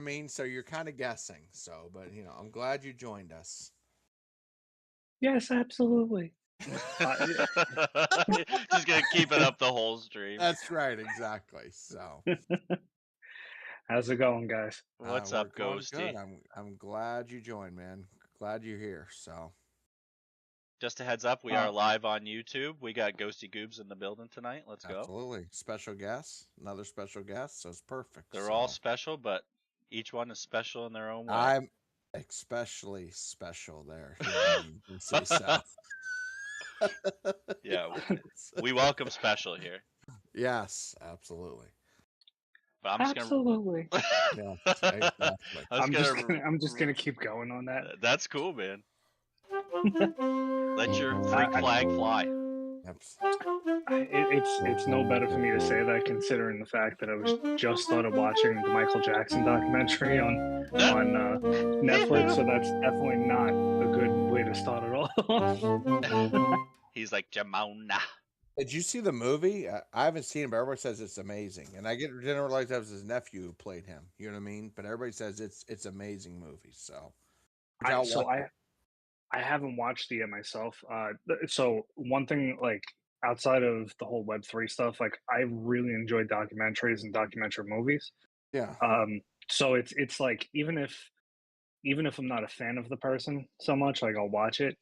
I mean, so you're kind of guessing. So, but I'm glad you joined us. Yes, absolutely. Just gonna keep it up the whole stream. That's right, exactly. So, How's it going, guys? What's we're up, going good. Ghosty? I'm glad you joined, man. Glad you're here. So, Just a heads up, we Uh, are live on YouTube. We got Ghosty Goobz in the building tonight. Let's go. absolutely, special guest, another special guest. So it's perfect. They're all special, but each one is special in their own way. I'm especially special there. You can say so. Yeah, we welcome special here. Yes, absolutely. But I'm absolutely. Yeah, exactly. I'm just gonna keep going on that. That's cool, man. Let your freak flag fly. It's no better for me to say that considering the fact that I was just started watching the Michael Jackson documentary on Netflix, so that's definitely not a good way to start it off. He's like Jamona. Did you see the movie? I haven't seen it, but everybody says it's amazing. And I didn't realize that was his nephew who played him. You know what I mean? But everybody says it's amazing movie. So, I haven't watched it yet myself. So one thing, like outside of the whole Web3 stuff, like I really enjoy documentaries and documentary movies. yeah, So it's like even if I'm not a fan of the person so much, like I'll watch it.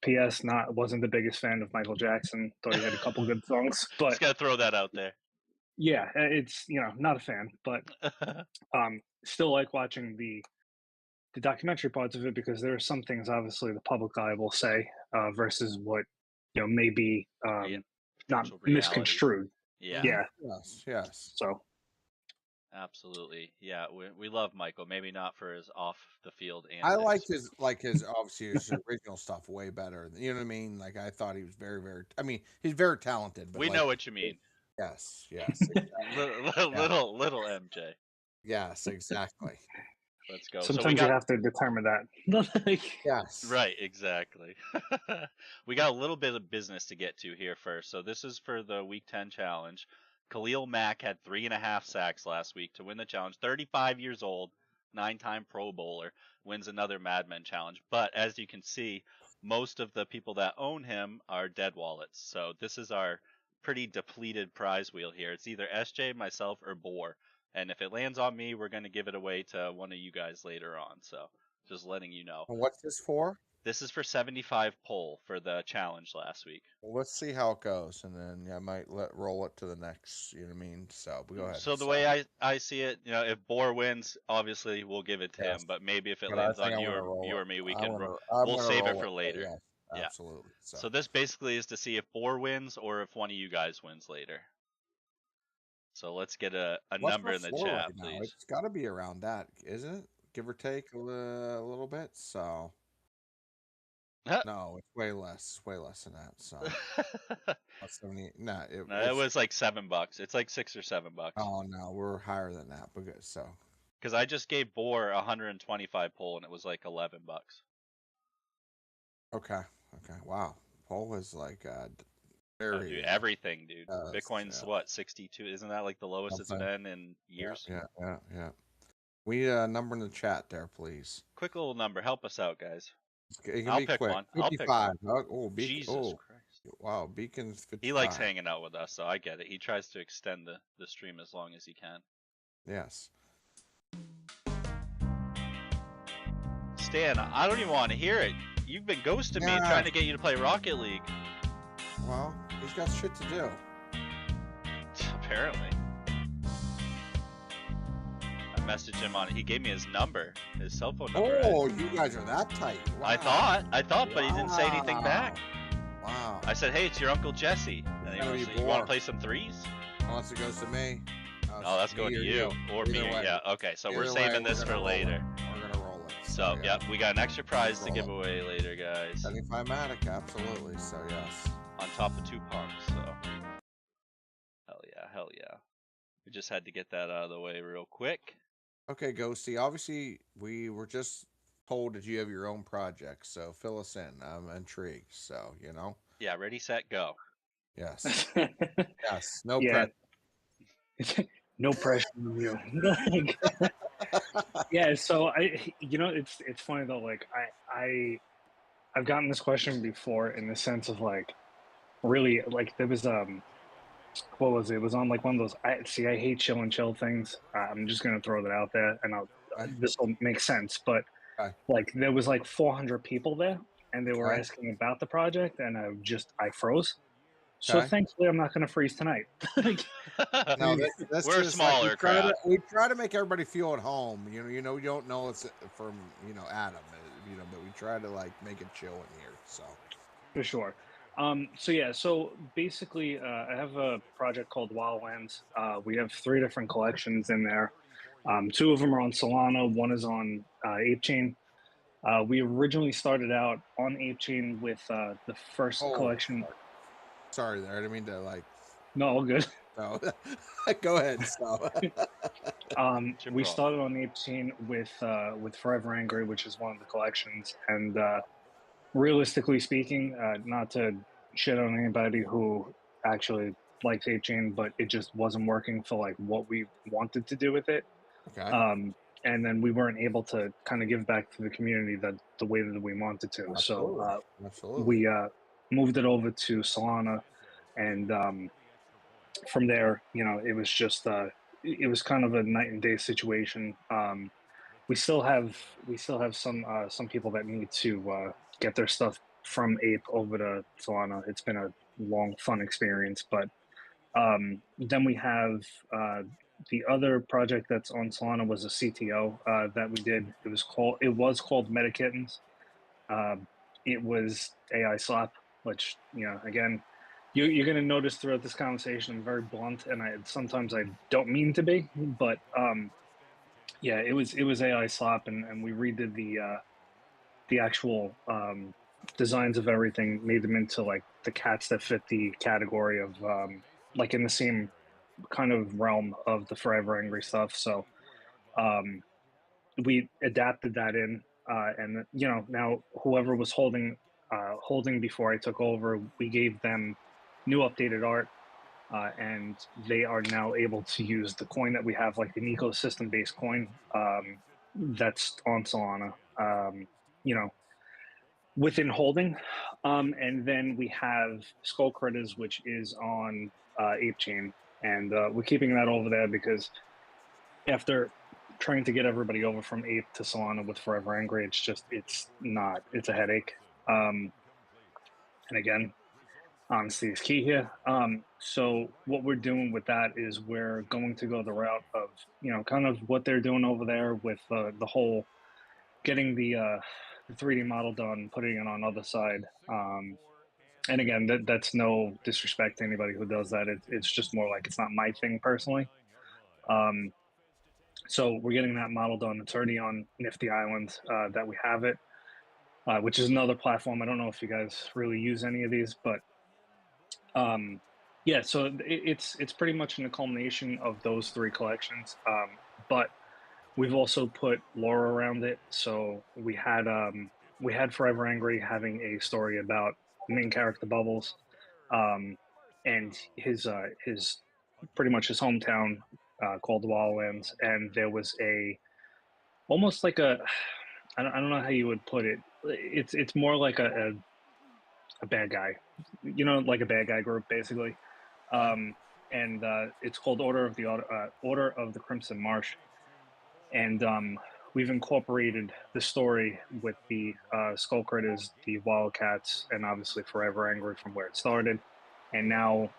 P.S. Wasn't the biggest fan of Michael Jackson. Thought he had a couple good songs, but just gotta throw that out there. Yeah, it's not a fan, but still like watching the documentary parts of it because there are some things obviously the public eye will say versus what may be not misconstrued. Yeah. Yes. So absolutely, yeah. We love Michael. Maybe not for his off the field. I liked his obviously his original stuff way better. You know what I mean? Like I thought he was very, very. I mean, he's very talented. But we know what you mean. Yes. Exactly. little MJ. Yes, exactly. Let's go. Sometimes you have to determine that. Yes. Right, exactly. We got a little bit of business to get to here first. So this is for the Week 10 challenge. Khalil Mack had 3.5 sacks last week to win the challenge. 35 years old, 9-time Pro Bowler, wins another Maddmen challenge. But as you can see, most of the people that own him are dead wallets. So this is our pretty depleted prize wheel here. It's either SJ, myself, or Boar. And if it lands on me, we're going to give it away to one of you guys later on. So just letting you know. And what's this for? This is for 75 pull for the challenge last week. Well, let's see how it goes, and then I might roll it to the next. You know what I mean? So go ahead. So the way I see it, if Boar wins, obviously we'll give it to him. But maybe if it lands on you or me, we'll save it for later. Yeah, absolutely. So this basically is to see if Boar wins or if one of you guys wins later. So let's get a number in the chat, please. It's got to be around that, isn't it? Give or take a little bit. So no, it's way less than that. So 70. No, it was like $7. It's like $6 or $7. Oh no, we're higher than that. But good. So because I just gave Boar 125 pull and it was like $11. Okay. Wow, pull is like dude, everything, dude. Bitcoin's what, 62? Isn't that like the lowest it's been in years? Yeah. We need a number in the chat there, please. Quick little number. Help us out, guys. I'll pick one. 55. Jesus Christ. Wow, Beacon's 55. He likes hanging out with us, so I get it. He tries to extend the stream as long as he can. Yes. Stan, I don't even want to hear it. You've been ghosting me trying to get you to play Rocket League. Well, he's got shit to do. Apparently. I messaged him on it. He gave me his number, his cell phone number. Oh, you guys are that tight. Wow. I thought, but he didn't say anything back. Wow. I said, hey, it's your Uncle Jesse. And he was like, you want to play some threes? Unless it goes to me. Oh, that's going to you. Or me. Yeah, okay. So we're saving this for later. We're going to roll it. So, yeah, we got an extra prize to give away later, guys. 75 Matic, absolutely. So, yes. On top of 2 pumps, so. Hell yeah. We just had to get that out of the way real quick. Okay, Ghosty. Obviously, we were just told that you have your own project, so fill us in. I'm intrigued, so, Yeah, ready, set, go. Yes. Yes, no pressure. No pressure on you. Yeah, so it's funny though. Like I've gotten this question before in the sense of like really like there was what was it? It was on like one of those. I hate chill and chill things. I'm just gonna throw that out there, and Okay. this will make sense. But Okay. like there was like 400 people there, and they were Okay. asking about the project, and I froze. So Okay. thankfully, I'm not gonna freeze tonight. Like, No, that's We're a just like smaller crowd. we try to make everybody feel at home. You don't know it's from Adam, but we try to like make it chill in here. So for sure. So yeah, so basically, I have a project called Wildlands. We have three different collections in there. Two of them are on Solana. One is on ApeChain. We originally started out on ApeChain with the first oh, collection. sorry there. I didn't mean to like. No, all good. No, go ahead. So It's your We problem. started on ApeChain with Forever Angry, which is one of the collections, and realistically speaking, not to shit on anybody who actually likes ApeChain, but it just wasn't working for like what we wanted to do with it. okay, And then we weren't able to kind of give back to the community that the way that we wanted to. So absolutely, absolutely. we moved it over to Solana, and from there, it was kind of a night and day situation. We still have some people that need to get their stuff from Ape over to Solana. It's been a long, fun experience, but then we have the other project that's on Solana was a CTO that we did. It was called Metakittens. Uh, it was AI slap, which again, you're going to notice throughout this conversation, I'm very blunt, and I don't mean to be, but yeah, it was AI slap, and we redid the actual designs of everything, made them into like the cats that fit the category of like in the same kind of realm of the Forever Angry stuff. So um, we adapted that in, and now whoever was holding before I took over, we gave them new updated art. And they are now able to use the coin that we have, like an ecosystem based coin that's on Solana. You know, within holding. And then we have Skull Critters, which is on Ape Chain. And we're keeping that over there because after trying to get everybody over from Ape to Solana with Forever Angry, it's a headache. And again, honesty is key here. So what we're doing with that is we're going to go the route of, kind of what they're doing over there with the whole getting the 3D model done, putting it on other side. And again, that's no disrespect to anybody who does that. It's just more like it's not my thing personally. Um, so we're getting that model done. It's already on Nifty Island that we have it, which is another platform. I don't know if you guys really use any of these, but yeah. So it's pretty much a culmination of those three collections. But we've also put lore around it. So we had Forever Angry having a story about main character Bubbles, and his pretty much his hometown called Wildlands, and there was almost like I don't know how you would put it. It's more like a bad guy, like a bad guy group basically. Okay. And it's called Order of the Crimson Marsh, and we've incorporated the story with the Skull Critters, the Wildcats, and obviously Forever Angry from where it started, and now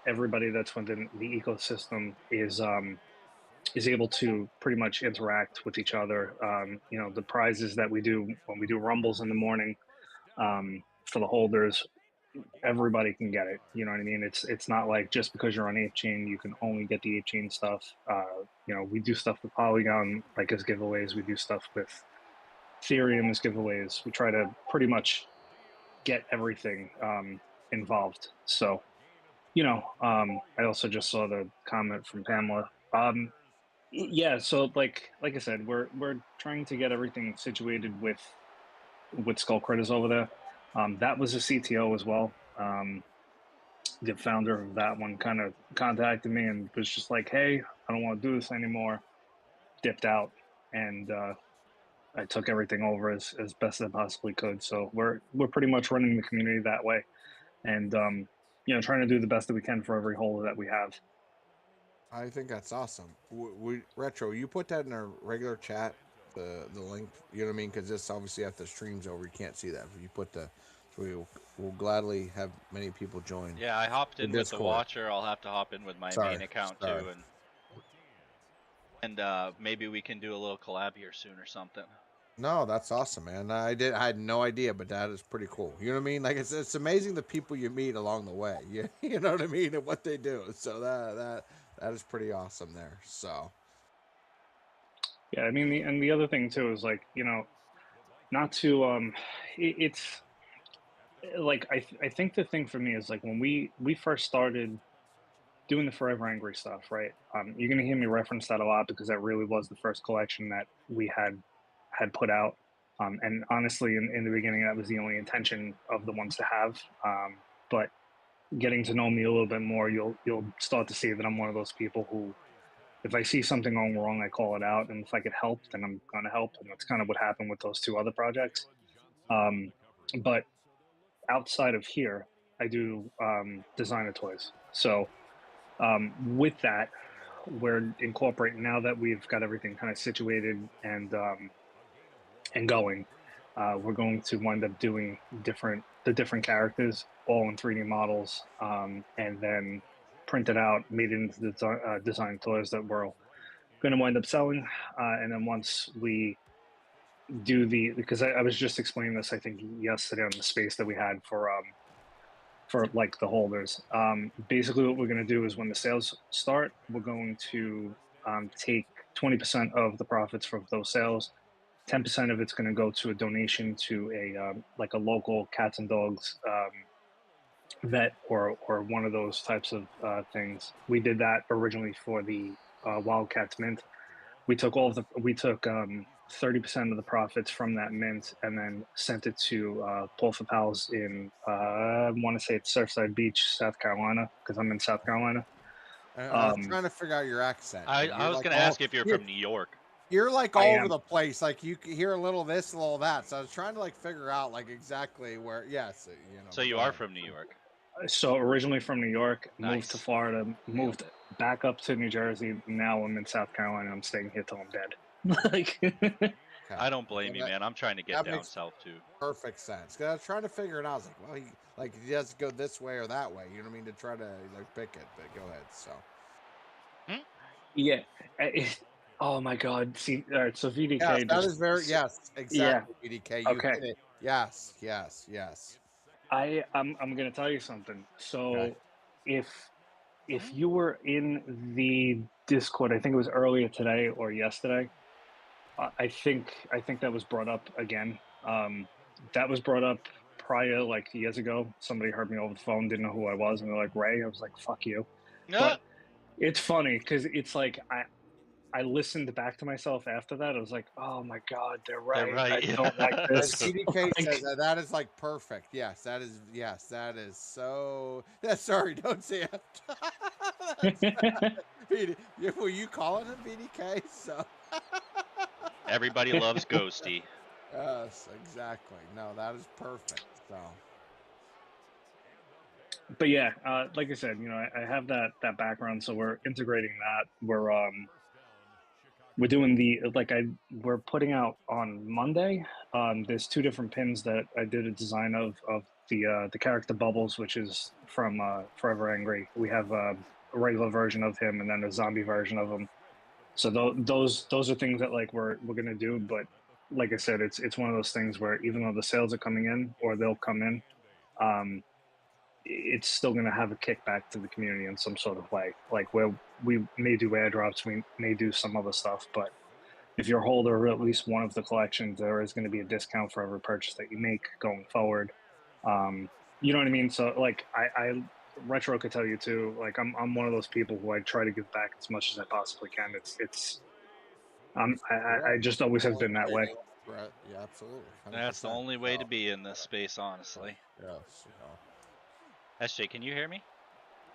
everybody that's within the ecosystem is able to pretty much interact with each other. The prizes that we do when we do rumbles in the morning for the holders, everybody can get it. You know what I mean? It's not like just because you're on Ape Chain, you can only get the Ape Chain stuff. We do stuff with Polygon like as giveaways. We do stuff with Ethereum as giveaways. We try to pretty much get everything involved. So, I also just saw the comment from Pamela. Yeah, so like I said, we're trying to get everything situated with Skull Critters over there. That was a CTO as well. The founder of that one kind of contacted me and was just like, "Hey, I don't want to do this anymore. Dipped out, and I took everything over as best as I possibly could. So we're pretty much running the community that way, and trying to do the best that we can for every holder that we have. I think that's awesome. Retro, you put that in our regular chat, the link. You know what I mean? Because this obviously after the stream's over, you can't see that. If you put the, so we'll gladly have many people join. Yeah, I hopped in with the Discord. watcher. I'll have to hop in with my main account too, and maybe we can do a little collab here soon or something. No, that's awesome, man. I had no idea, but that is pretty cool. You know what I mean? Like it's amazing the people you meet along the way. You know what I mean, and what they do. So that is pretty awesome there. So yeah, I mean, and the other thing too is like not to it's like I think the thing for me is like when we first started doing the Forever Angry stuff, right? You're gonna hear me reference that a lot because that really was the first collection that we had put out. And honestly, in the beginning, that was the only intention of the ones to have. But getting to know me a little bit more, you'll start to see that I'm one of those people who, if I see something going wrong, I call it out, and if I could help, then I'm going to help. And that's kind of what happened with those two other projects. But outside of here, I do designer toys. So with that, we're incorporating now that we've got everything kind of situated and going. We're going to wind up doing the different characters all in 3D models, and then printed out, made into the design toys that we're going to wind up selling. And then once we do because I was just explaining this, I think yesterday on the space that we had for like the holders. Basically, what we're going to do is when the sales start, we're going to take 20% of the profits from those sales. 10% of it's going to go to a donation to a like a local cats and dogs vet or one of those types of things. We did that originally for the Wildcats Mint. We took 30% of the profits from that mint and then sent it to Paul for Pals in I want to say it's Surfside Beach, South Carolina, because I'm in South Carolina. I was trying to figure out your accent. I was going to ask if you're from New York. You're like all over the place. Like you hear a little this, a little that. So I was trying to like figure out like exactly where. Yes, So you are from New York. So originally from New York, Nice. moved to Florida, moved back up to New Jersey. Now I'm in South Carolina. I'm staying here till I'm dead. Like, okay. I don't blame you, man. I'm trying to get down south too. Perfect sense. Cause I was trying to figure it out. I was like, well, he has to go this way or that way. You know what I mean? To try to like pick it. But go ahead. So. Yeah. Oh my God. See, all right. So VDK. Yes, that is very exactly. Yeah. VDK. You okay. hit it. Yes. I'm gonna tell you something. So, if you were in the Discord, I think it was earlier today or yesterday. I think that was brought up again. That was brought up prior, like years ago. Somebody heard me over the phone, didn't know who I was, and they're like, "Ray." I was like, "Fuck you." But it's funny because it's like I listened back to myself after that. I was like, "Oh my God, they're right. They're right. I don't like this." CDK says that is like perfect. Yes, that is. Yes, that is so. Sorry, don't say it. Were you calling him VDK? So. Everybody loves Ghosty. Yes, exactly. No, that is perfect. So. But yeah, like I said, I have that background, so we're integrating that. We're doing we're putting out on Monday. There's two different pins that I did a design of the character Bubbles, which is from Forever Angry. We have a regular version of him and then a zombie version of him. So those are things that like we're gonna do. But like I said, it's one of those things where even though the sales are coming in or they'll come in, it's still going to have a kickback to the community in some sort of way. Like where we may do airdrops, we may do some other stuff, but if you're a holder of at least one of the collections, there is going to be a discount for every purchase that you make going forward. You know what I mean? So like I Retro could tell you too, like I'm one of those people who I try to give back as much as I possibly can. I just always have been that way. Yeah, absolutely. 100%. That's the only way to be in this space, honestly. Yes. SJ, can you hear me?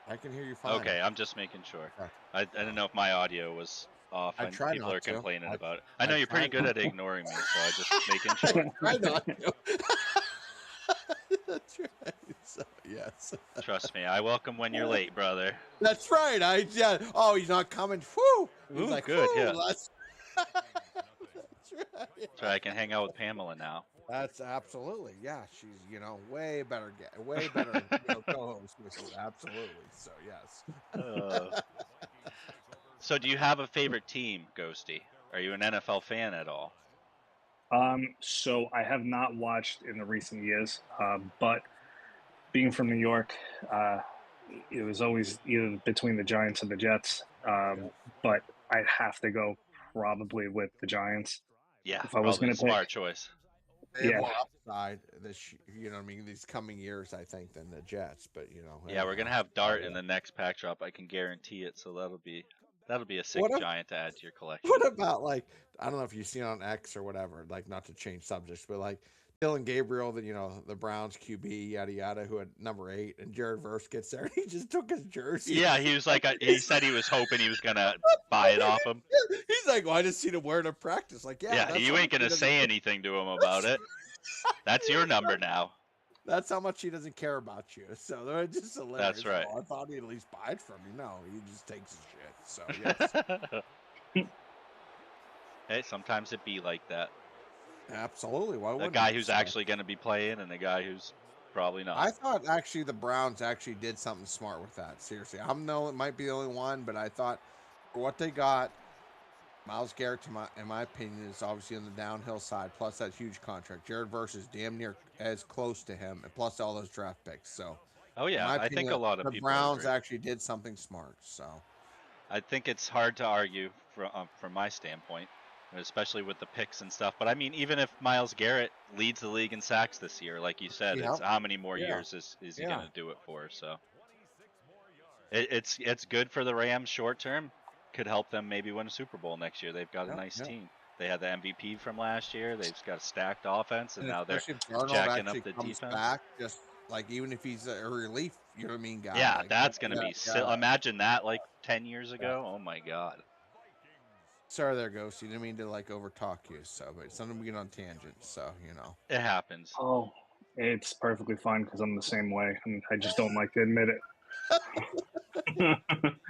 I can hear you fine. Okay, I'm just making sure. Okay. I didn't know if my audio was off. I try People not are to. complaining I- about it. I know I you're try pretty good at ignoring me, so I just making I sure. try not to. That's right. So, yes. Trust me, I welcome when you're late, brother. That's right. Oh, he's not coming. Whew. He's Ooh, like, good, whew. yeah. That's right. So I can hang out with Pamela now. That's absolutely, yeah. She's, way better, way better, co-host with you. Absolutely. So yes. So do you have a favorite team, Ghosty? Are you an NFL fan at all? So I have not watched in the recent years, but being from New York, it was always either between the Giants and the Jets. But I'd have to go probably with the Giants Yeah, if I was probably a going to pick. smart choice. They have Yeah. more upside these coming years, I think, than the Jets. But Yeah, we're gonna have Dart in the next pack drop. I can guarantee it. So that'll be a sick Giant to add to your collection. What about, like, I don't know if you've seen on X or whatever, like, not to change subjects, but like Dylan Gabriel, the Browns QB, yada yada, who had number 8, and Jared Verse gets there, and he just took his jersey. Yeah, he was like, he said he was hoping he was gonna buy it off him. He's like, well, I just seen him wear it in practice. Like, Yeah, you ain't gonna say anything to him about it. That's your number now. That's how much he doesn't care about you. So they're just hilarious. That's right. Oh, I thought he'd at least buy it from you. No, he just takes his shit. So yes. Hey, sometimes it be like that. Absolutely. Why A wouldn't guy it? who's actually going to be playing and a guy who's probably not. I thought actually the Browns actually did something smart with that. Seriously, it might be the only one, but I thought for what they got, Myles Garrett, in my opinion, is obviously on the downhill side. Plus that huge contract. Jared Verse is damn near as close to him, and plus all those draft picks. So, oh yeah, I think a lot of the people Browns agree. actually did something smart. So, I think it's hard to argue from my standpoint, especially with the picks and stuff. But I mean, even if Myles Garrett leads the league in sacks this year, like you said, it's how many more years is he going to do it for? So it's good for the Rams short term. Could help them maybe win a Super Bowl next year. They've got a nice team. They had the MVP from last year. They've got a stacked offense, and now they're jacking up the defense. Back, just like even if he's a relief, you know what I mean, guy. Yeah, like, that's gonna be. Imagine that like 10 years ago. Oh my God. Sorry, there, Ghost. You didn't mean to like overtalk you, so but sometimes we get on tangents, so it happens. Oh, it's perfectly fine because I'm the same way, and I just don't like to admit it.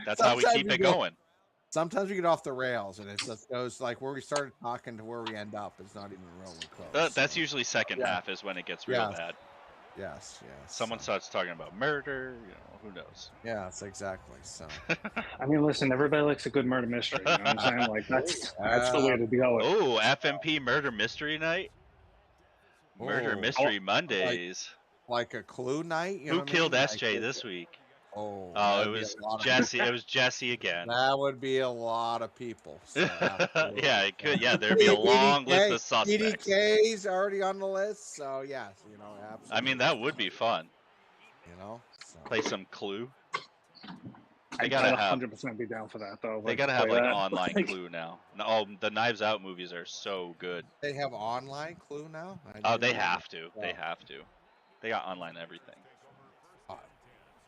That's how we keep it going. Sometimes we get off the rails, and it just goes like where we started talking to where we end up is not even really close. That's usually second half is when it gets real bad. Yes. Someone starts talking about murder, who knows? Yes, exactly. So, I mean, listen, everybody likes a good murder mystery. You know what I'm saying? Like that's the way to go. Oh, FMP Murder Mystery Night, Murder Mystery Mondays, like a Clue night. Who killed SJ this week? Oh, it was Jesse. It was Jesse again. That would be a lot of people. So yeah, it could. Yeah, there'd be a long list of suspects. EDK's already on the list, so yes, absolutely. I mean, that would be fun. So. Play some Clue. I gotta 100% be down for that, though. They gotta have like online Clue now. Oh, the Knives Out movies are so good. They have online Clue now. Oh, they have to. They have to. They got online everything.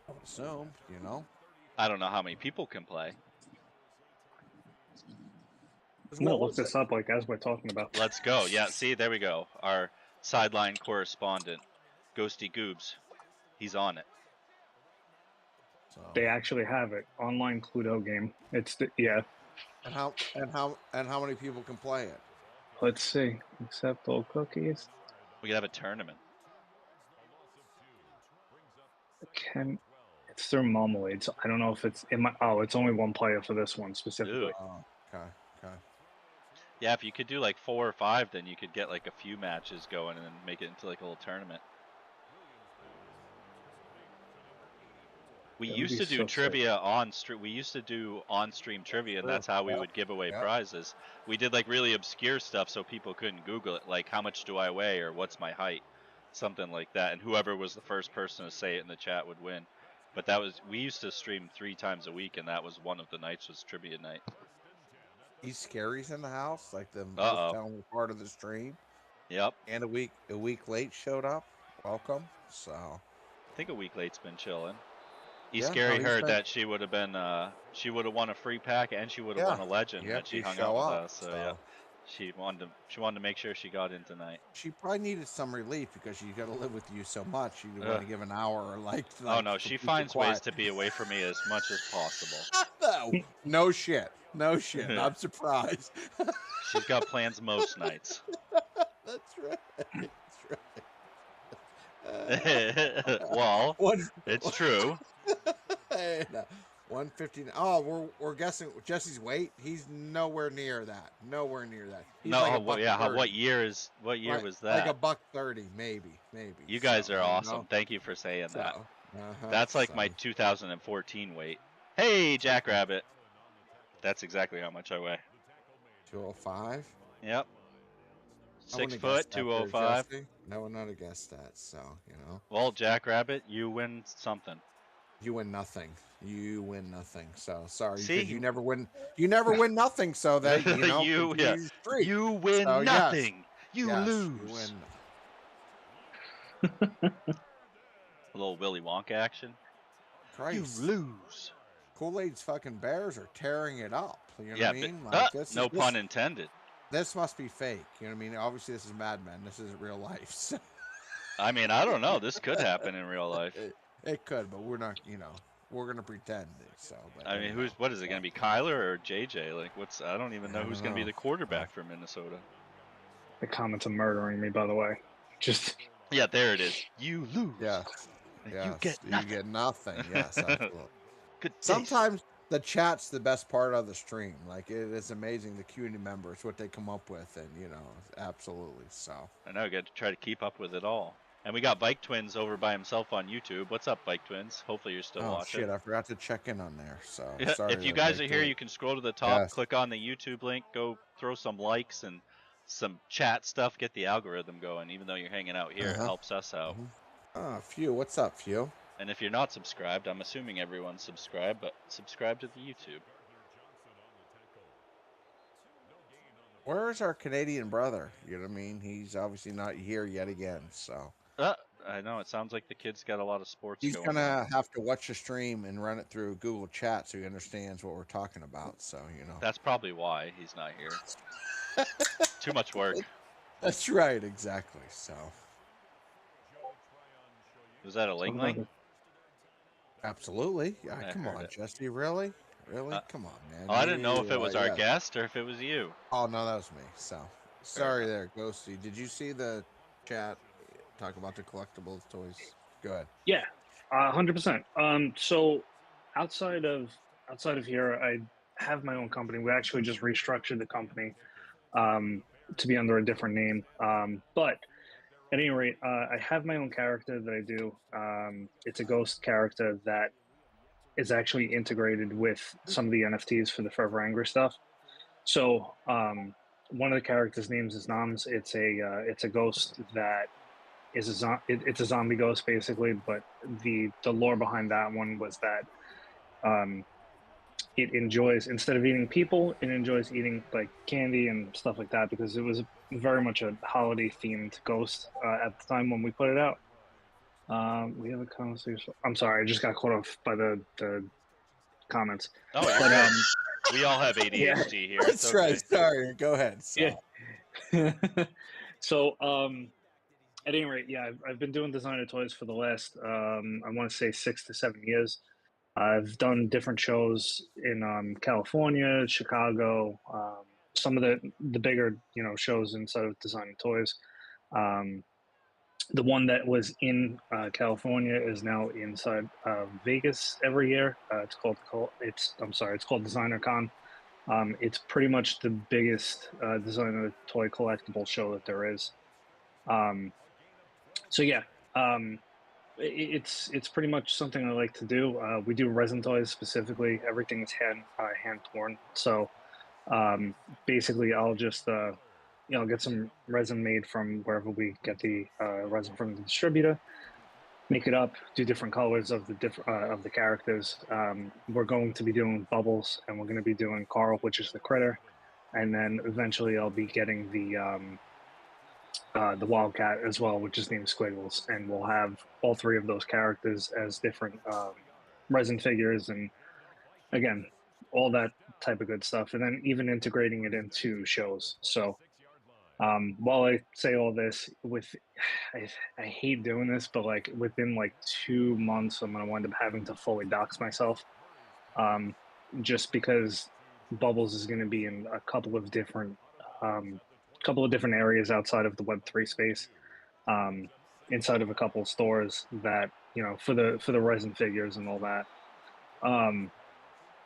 I would assume, I don't know how many people can play. I'm gonna look this up as we're talking about. Let's go. Yeah, see, there we go. Our sideline correspondent, ghostygoobz. He's on it. So. They actually have it. Online Cluedo game. And how many people can play it? Let's see. Accept all cookies. We could have a tournament. It's through Marmalade, so I don't know if it's it's only one player for this one specifically. Oh, okay. Yeah, if you could do like 4 or 5, then you could get like a few matches going and then make it into like a little tournament. We used to do trivia on stream. We used to do on-stream trivia, and that's how we would give away prizes. We did like really obscure stuff so people couldn't Google it, like how much do I weigh or what's my height, something like that. And whoever was the first person to say it in the chat would win. But we used to stream 3 times a week, and that was one of the nights was trivia night. He's Scary's in the house, like the most talented part of the stream. Yep. And a week late showed up. Welcome. So I think a week late's been chilling. Yeah, Scary no, heard that she would have been she would have won a free pack and she would have won a legend Yep, had she you hung out show with up. us. So yeah, she wanted to make sure she got in tonight. She probably needed some relief because she's got to live with you so much. She didn't want to give an hour or Oh no, for she peace and finds ways quiet. to be away from me as much as possible. No shit. I'm surprised. She's got plans most nights. That's right. Well, it's true. 115. Oh, we're guessing Jesse's weight. He's nowhere near that. He's No, like a well, buck yeah. 30. What year was that? Like a buck 30, maybe. You guys are awesome. Know? Thank you for saying that. Uh-huh, That's like my 2014 weight. Hey, Jackrabbit. That's exactly how much I weigh. 205. Yep. 6 foot, 205. I would not have guessed that. So Well, Jackrabbit, you win something. You win nothing. So sorry, See, you never win. You never win nothing. So that you win so, nothing. Yes, you lose. You win. A little Willy Wonka action. Christ. You lose. Kool-Aid's fucking bears are tearing it up. You know what I mean? No pun intended. This must be fake. You know what I mean? Obviously, this is Maddmen. This isn't real life. So. I mean, I don't know. This could happen in real life. It could, but we're not. We're gonna pretend. So. But, I mean, what is it gonna be? Kyler or JJ? Like, I don't even know who's gonna be the quarterback for Minnesota. The comments are murdering me, by the way. Just. Yeah, there it is. You lose. Yeah. You get nothing. Yes, absolutely. Good. Sometimes the chat's the best part of the stream. Like it is amazing the community members what they come up with, and absolutely. So I know, got to try to keep up with it all. And we got Bike Twins over by himself on YouTube. What's up, Bike Twins? Hopefully you're still watching. Shit, I forgot to check in on there. So sorry. If you guys are here, you can scroll to the top, click on the YouTube link, go throw some likes and some chat stuff, get the algorithm going. Even though you're hanging out here, it helps us out. Few, what's up, Few? And if you're not subscribed, I'm assuming everyone's subscribed, but subscribe to the YouTube. Where is our Canadian brother? You know what I mean? He's obviously not here yet again, so. I know, it sounds like the kid's got a lot of sports He's going gonna have to watch the stream and run it through Google Chat so he understands what we're talking about, so, That's probably why he's not here. Too much work. That's right, exactly, so. Was that a ling-ling? Absolutely. Yeah, come on, Jesse, really? Really? Come on, man. I didn't know if it was our guest or if it was you. Oh, no, that was me. So, sorry there, Ghosty. Did you see the chat talk about the collectibles toys? Go ahead. Yeah, 100%. So, outside of here, I have my own company. We actually just restructured the company to be under a different name. But at any rate, I have my own character that I do. It's a ghost character that is actually integrated with some of the NFTs for the Forever Angry stuff. So one of the characters' names is Noms. It's a ghost that is it's a zombie ghost basically. But the lore behind that one was that it enjoys, instead of eating people, it enjoys eating like candy and stuff like that, because it was very much a holiday themed ghost at the time when we put it out. We have a conversation. I'm sorry, I just got caught off by the comments. Oh, but, we all have ADHD here. That's okay. Right. Sorry, go ahead. So. Yeah. So, at any rate, yeah, I've been doing designer toys for the last, I want to say 6 to 7 years. I've done different shows in California, Chicago, some of the bigger shows inside of designing toys. The one that was in California is now inside Vegas every year. It's called Designer Con. It's pretty much the biggest designer toy collectible show that there is. So yeah, it's pretty much something I like to do. We do resin toys specifically. Everything is hand torn. So basically, I'll just get some resin made from wherever we get the resin from the distributor. Make it up, do different colors of the characters. We're going to be doing Bubbles, and we're going to be doing Carl, which is the critter, and then eventually I'll be getting the Wildcat as well, which is named Squiggles, and we'll have all three of those characters as different resin figures and again, all that type of good stuff, and then even integrating it into shows. So while I say all this, I hate doing this, but like within like 2 months, I'm gonna wind up having to fully dox myself, um, just because Bubbles is gonna be in a um, couple of different areas outside of the Web3 space, um, inside of a couple of stores that for the resin figures and all that. Um,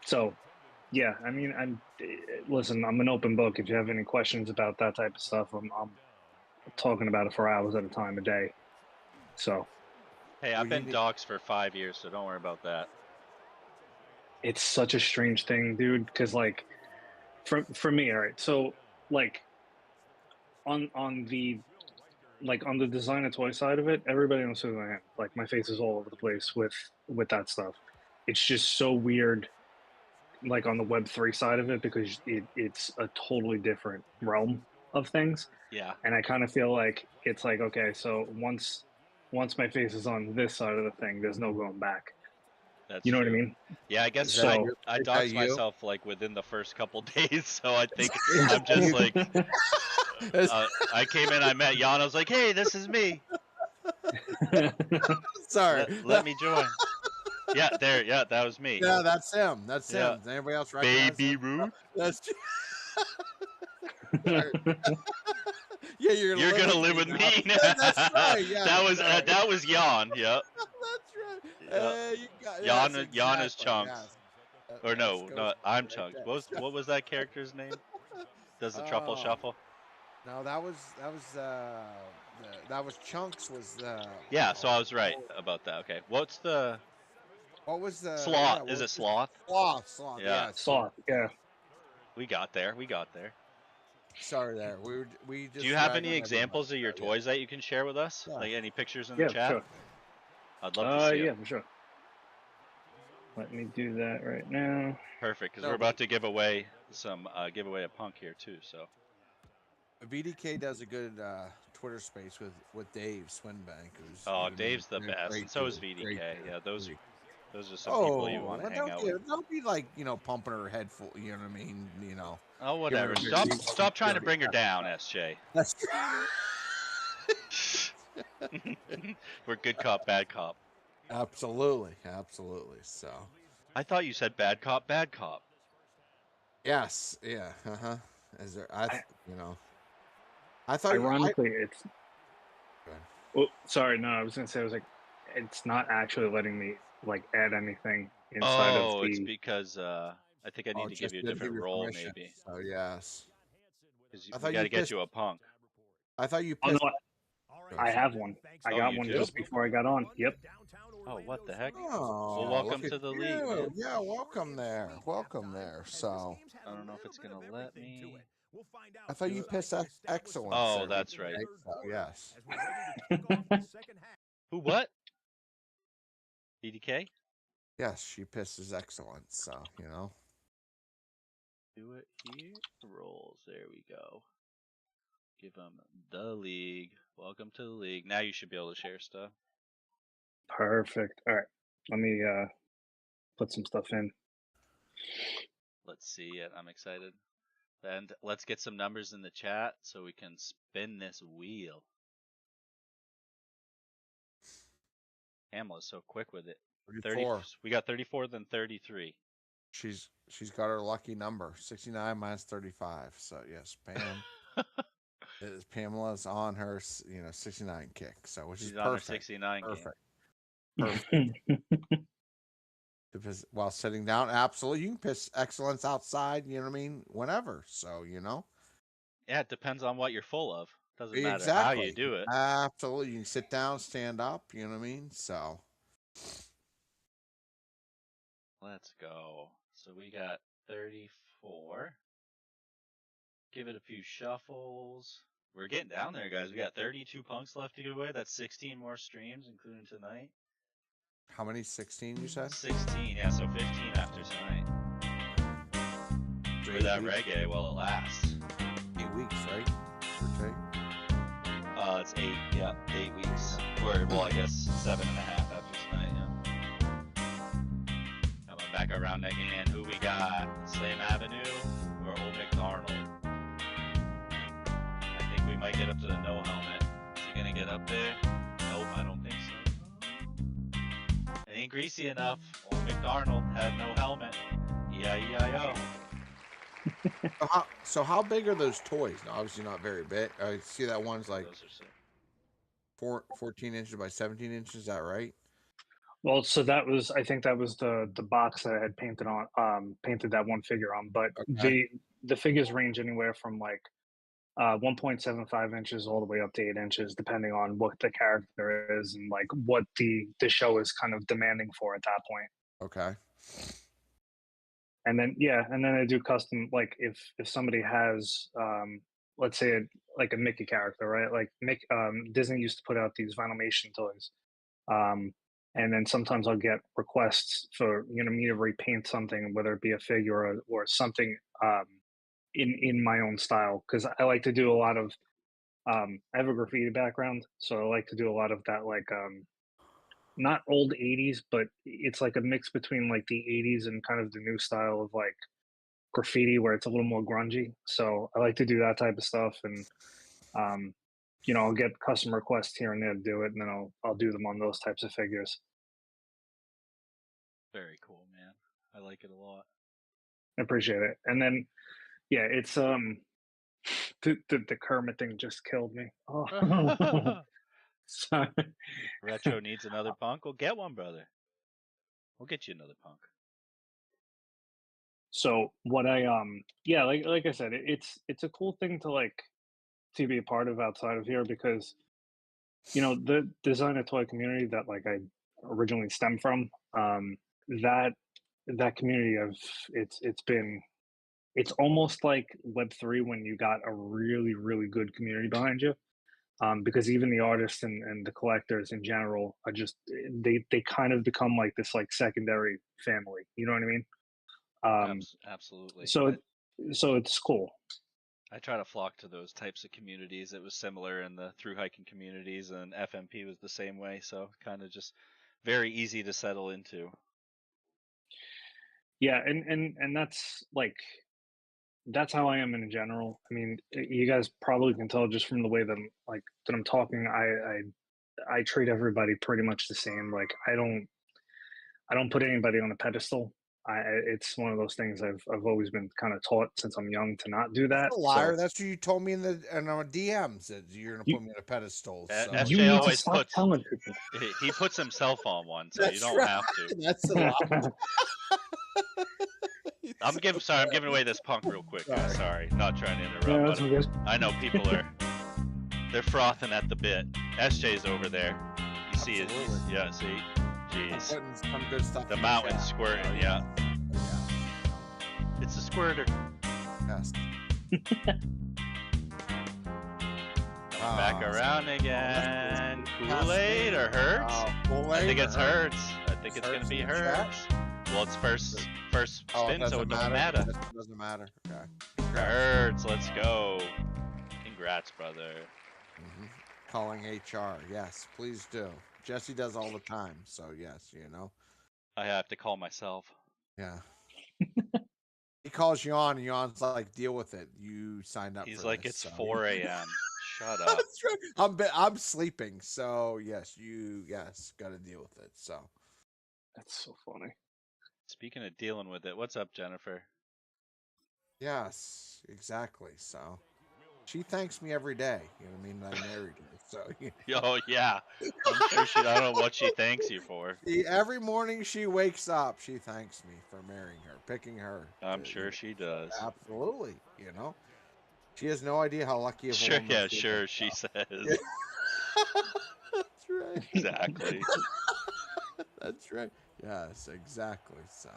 so yeah, I mean, listen. I'm an open book. If you have any questions about that type of stuff, I'm talking about it for hours at a time a day. So Hey, I've been doxxed for 5 years, so don't worry about that. it's such a strange thing, dude. Because like, for me, all right. So like on the on the designer toy side of it, everybody knows who I am. Like my face is all over the place with that stuff. It's just so weird, like on the Web3 side of it, because it's a totally different realm of things. Yeah. And I kind of feel like it's like, okay, so once my face is on this side of the thing, there's no going back. That's You know true. what I mean? Yeah, I guess So I doxed myself like within the first couple days, so I think I'm just like, I came in, I met Jan, I was like, hey, this is me. Sorry. Let me join. Yeah, that was me. Yeah, that's him. That's him. Does anybody else recognize Baby him? Ruth? That's yeah, you're gonna live with me now. That's right. Yeah, that was Jan. Yep. That's right. Jan is Chunks. Yes. Or no, I'm Chunks. What was that character's name? Does the truffle shuffle? No, that was Chunks. Yeah, so I was right about that. Okay, what was the Sloth? Is it Sloth? Sloth. Yeah, Sloth. Yeah. We got there. Sorry, there. We just. Do you have any examples of your toys that you can share with us? Yeah. Like any pictures in the chat? Sure. I'd love to see it. Yeah, for sure. Let me do that right now. Perfect, because we're about to give away a punk here too. So. VDK does a good Twitter space with Dave Swinbank. Oh, Dave's the best, and so is VDK. Yeah, those are some people you want to hang out with. Don't be like pumping her head full. You know what I mean? Oh, whatever. Stop trying to bring her down, SJ. That's We're good cop, bad cop. Absolutely. So. I thought you said bad cop, bad cop. Yes. Yeah. Is there? I thought. Ironically, it's. Oh, sorry. No, I was gonna say it's not actually letting me like add anything inside of the. Oh, it's because I think I need to give you a different role, maybe. Oh yes. Because we got to get you a punk. I thought you. Oh, no, I have one. I got one just before I got on. Yep. Oh, what the heck? Oh, well, welcome to the league. Man. Yeah, welcome there. So. I don't know if it's gonna let me. I thought you pissed excellence. Oh, that's right. So, yes. Who? What? BDK? Yes, she pisses excellence. So Do it here. Rolls. There we go. Give them the league. Welcome to the league. Now you should be able to share stuff. Perfect. All right. Let me put some stuff in. Let's see it. I'm excited. And let's get some numbers in the chat so we can spin this wheel. Pamela's so quick with it. 34. We got 34, then 33. She's got her lucky number. 69 minus 35. So yes, Pamela's on her 69 kick. So which she's is on perfect. Her 69 perfect. Perfect. While sitting down, absolutely. You can piss excellence outside, you know what I mean? Whenever. So, Yeah, it depends on what you're full of. Doesn't matter exactly. how you do it. Absolutely. You can sit down, stand up, you know what I mean? So. Let's go. So we got 34. Give it a few shuffles. We're getting down there, guys. We got 32 punks left to give away. That's 16 more streams, including tonight. How many? 16, you said? 16, yeah, so 15 after tonight. For that reggae while it lasts. 8 weeks, right? It's 8, yeah, 8 weeks. Or, well, I guess 7.5 after tonight, yeah. back around again. Who we got? Slam Avenue or Old McDonald? I think we might get up to the no helmet. Is he gonna get up there? Nope, I don't think so. It ain't greasy enough. Old McDonald had no helmet. E-I-E-I-O. So how big are those toys? No, obviously not very big. I see that one's like Those are sick. 14 inches by 17 inches. Is that right? Well, so that was, I think that was the box that I had painted on, painted that one figure on. But Okay. the figures range anywhere from like 1.75 inches all the way up to 8 inches, depending on what the character is and like what the show is kind of demanding for at that point. Okay. And then I do custom, like if somebody has let's say like a Mickey character, right? Like Disney used to put out these Vinylmation toys. And then sometimes I'll get requests for me to repaint something, whether it be a figure or something in my own style, because I like to do a lot of I have a graffiti background, so I like to do a lot of that, like not old 80s, but it's like a mix between like the 80s and kind of the new style of like graffiti where it's a little more grungy. So I like to do that type of stuff, and um, I'll get custom requests here and there to do it, and then I'll do them on those types of figures. Very cool, man. I like it a lot. I appreciate it. And then yeah, it's the Kermit thing just killed me. Oh. Sorry. Retro needs another punk. We'll get one, brother. We'll get you another punk. So what I yeah, like I said, it's a cool thing to be a part of outside of here, because the designer toy community that like I originally stemmed from, that community of it's almost like Web3 when you got a really, really good community behind you. Because even the artists and the collectors in general are just they kind of become like this like secondary family. You know what I mean? Absolutely. So it's cool. I try to flock to those types of communities. It was similar in the through hiking communities, and FMP was the same way. So kind of just very easy to settle into. Yeah, and that's how I am in general. I mean, you guys probably can tell just from the way that I'm talking. I treat everybody pretty much the same. Like I don't put anybody on a pedestal. It's one of those things I've always been kind of taught since I'm young to not do that. That's a liar. That's what you told me in our DMs, that you're gonna put me on a pedestal. So. You SJ need always to stop telling people. He puts himself on one, so That's you don't right. have to. That's a lie. I'm giving away this punk real quick, guys. Sorry, not trying to interrupt. Yeah, that's but I know people they're frothing at the bit. SJ's over there. You see it? Yeah, see. Jeez. Putting some good stuff. The mountain squirting, yeah. It's a squirter. Yes. Back around again. Kool-Aid or Hertz? I think it's Hertz. I think it's gonna be Hertz. Well, it's first spin, so it doesn't matter. It doesn't matter. Okay. Hertz, let's go. Congrats, brother. Calling HR. Yes, please do. Jesse does all the time, so yes, I have to call myself. Yeah. He calls you on, and Jan's like, "Deal with it. You signed up." He's for like, this, "It's 4 a.m. Shut up." That's right. I'm sleeping, so yes, you got to deal with it. So That's so funny. Speaking of dealing with it, what's up, Jennifer? Yes, exactly. So she thanks me every day. You know what I mean? I married her. So Oh yeah, I'm sure she. I don't know what she thanks you for. Every morning she wakes up, she thanks me for marrying her, picking her. I'm sure she does. Absolutely. She has no idea how lucky of a Sure, woman yeah, sure. She says. That's right. Exactly. That's right. Yes, exactly. So.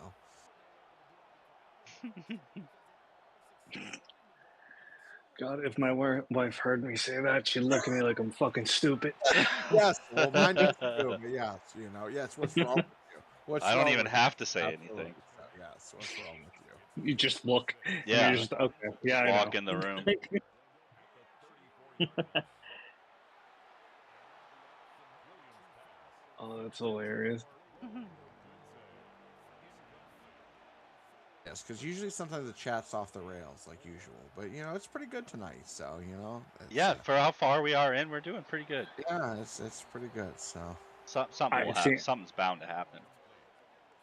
God, if my wife heard me say that, she'd look at me like I'm fucking stupid. Yes, well, mine does too. But yes, yes. What's wrong with you? I don't even have to say anything. So, yes, what's wrong with you? You just look. Yeah. You're just, okay. Yeah, just I walk know. in the room. Oh, that's hilarious. Yes, because usually sometimes the chat's off the rails like usual, but it's pretty good tonight. So it's, Yeah, for how far we are in, we're doing pretty good. yeah, it's pretty good. So Something I will see. happen. Something's bound to happen.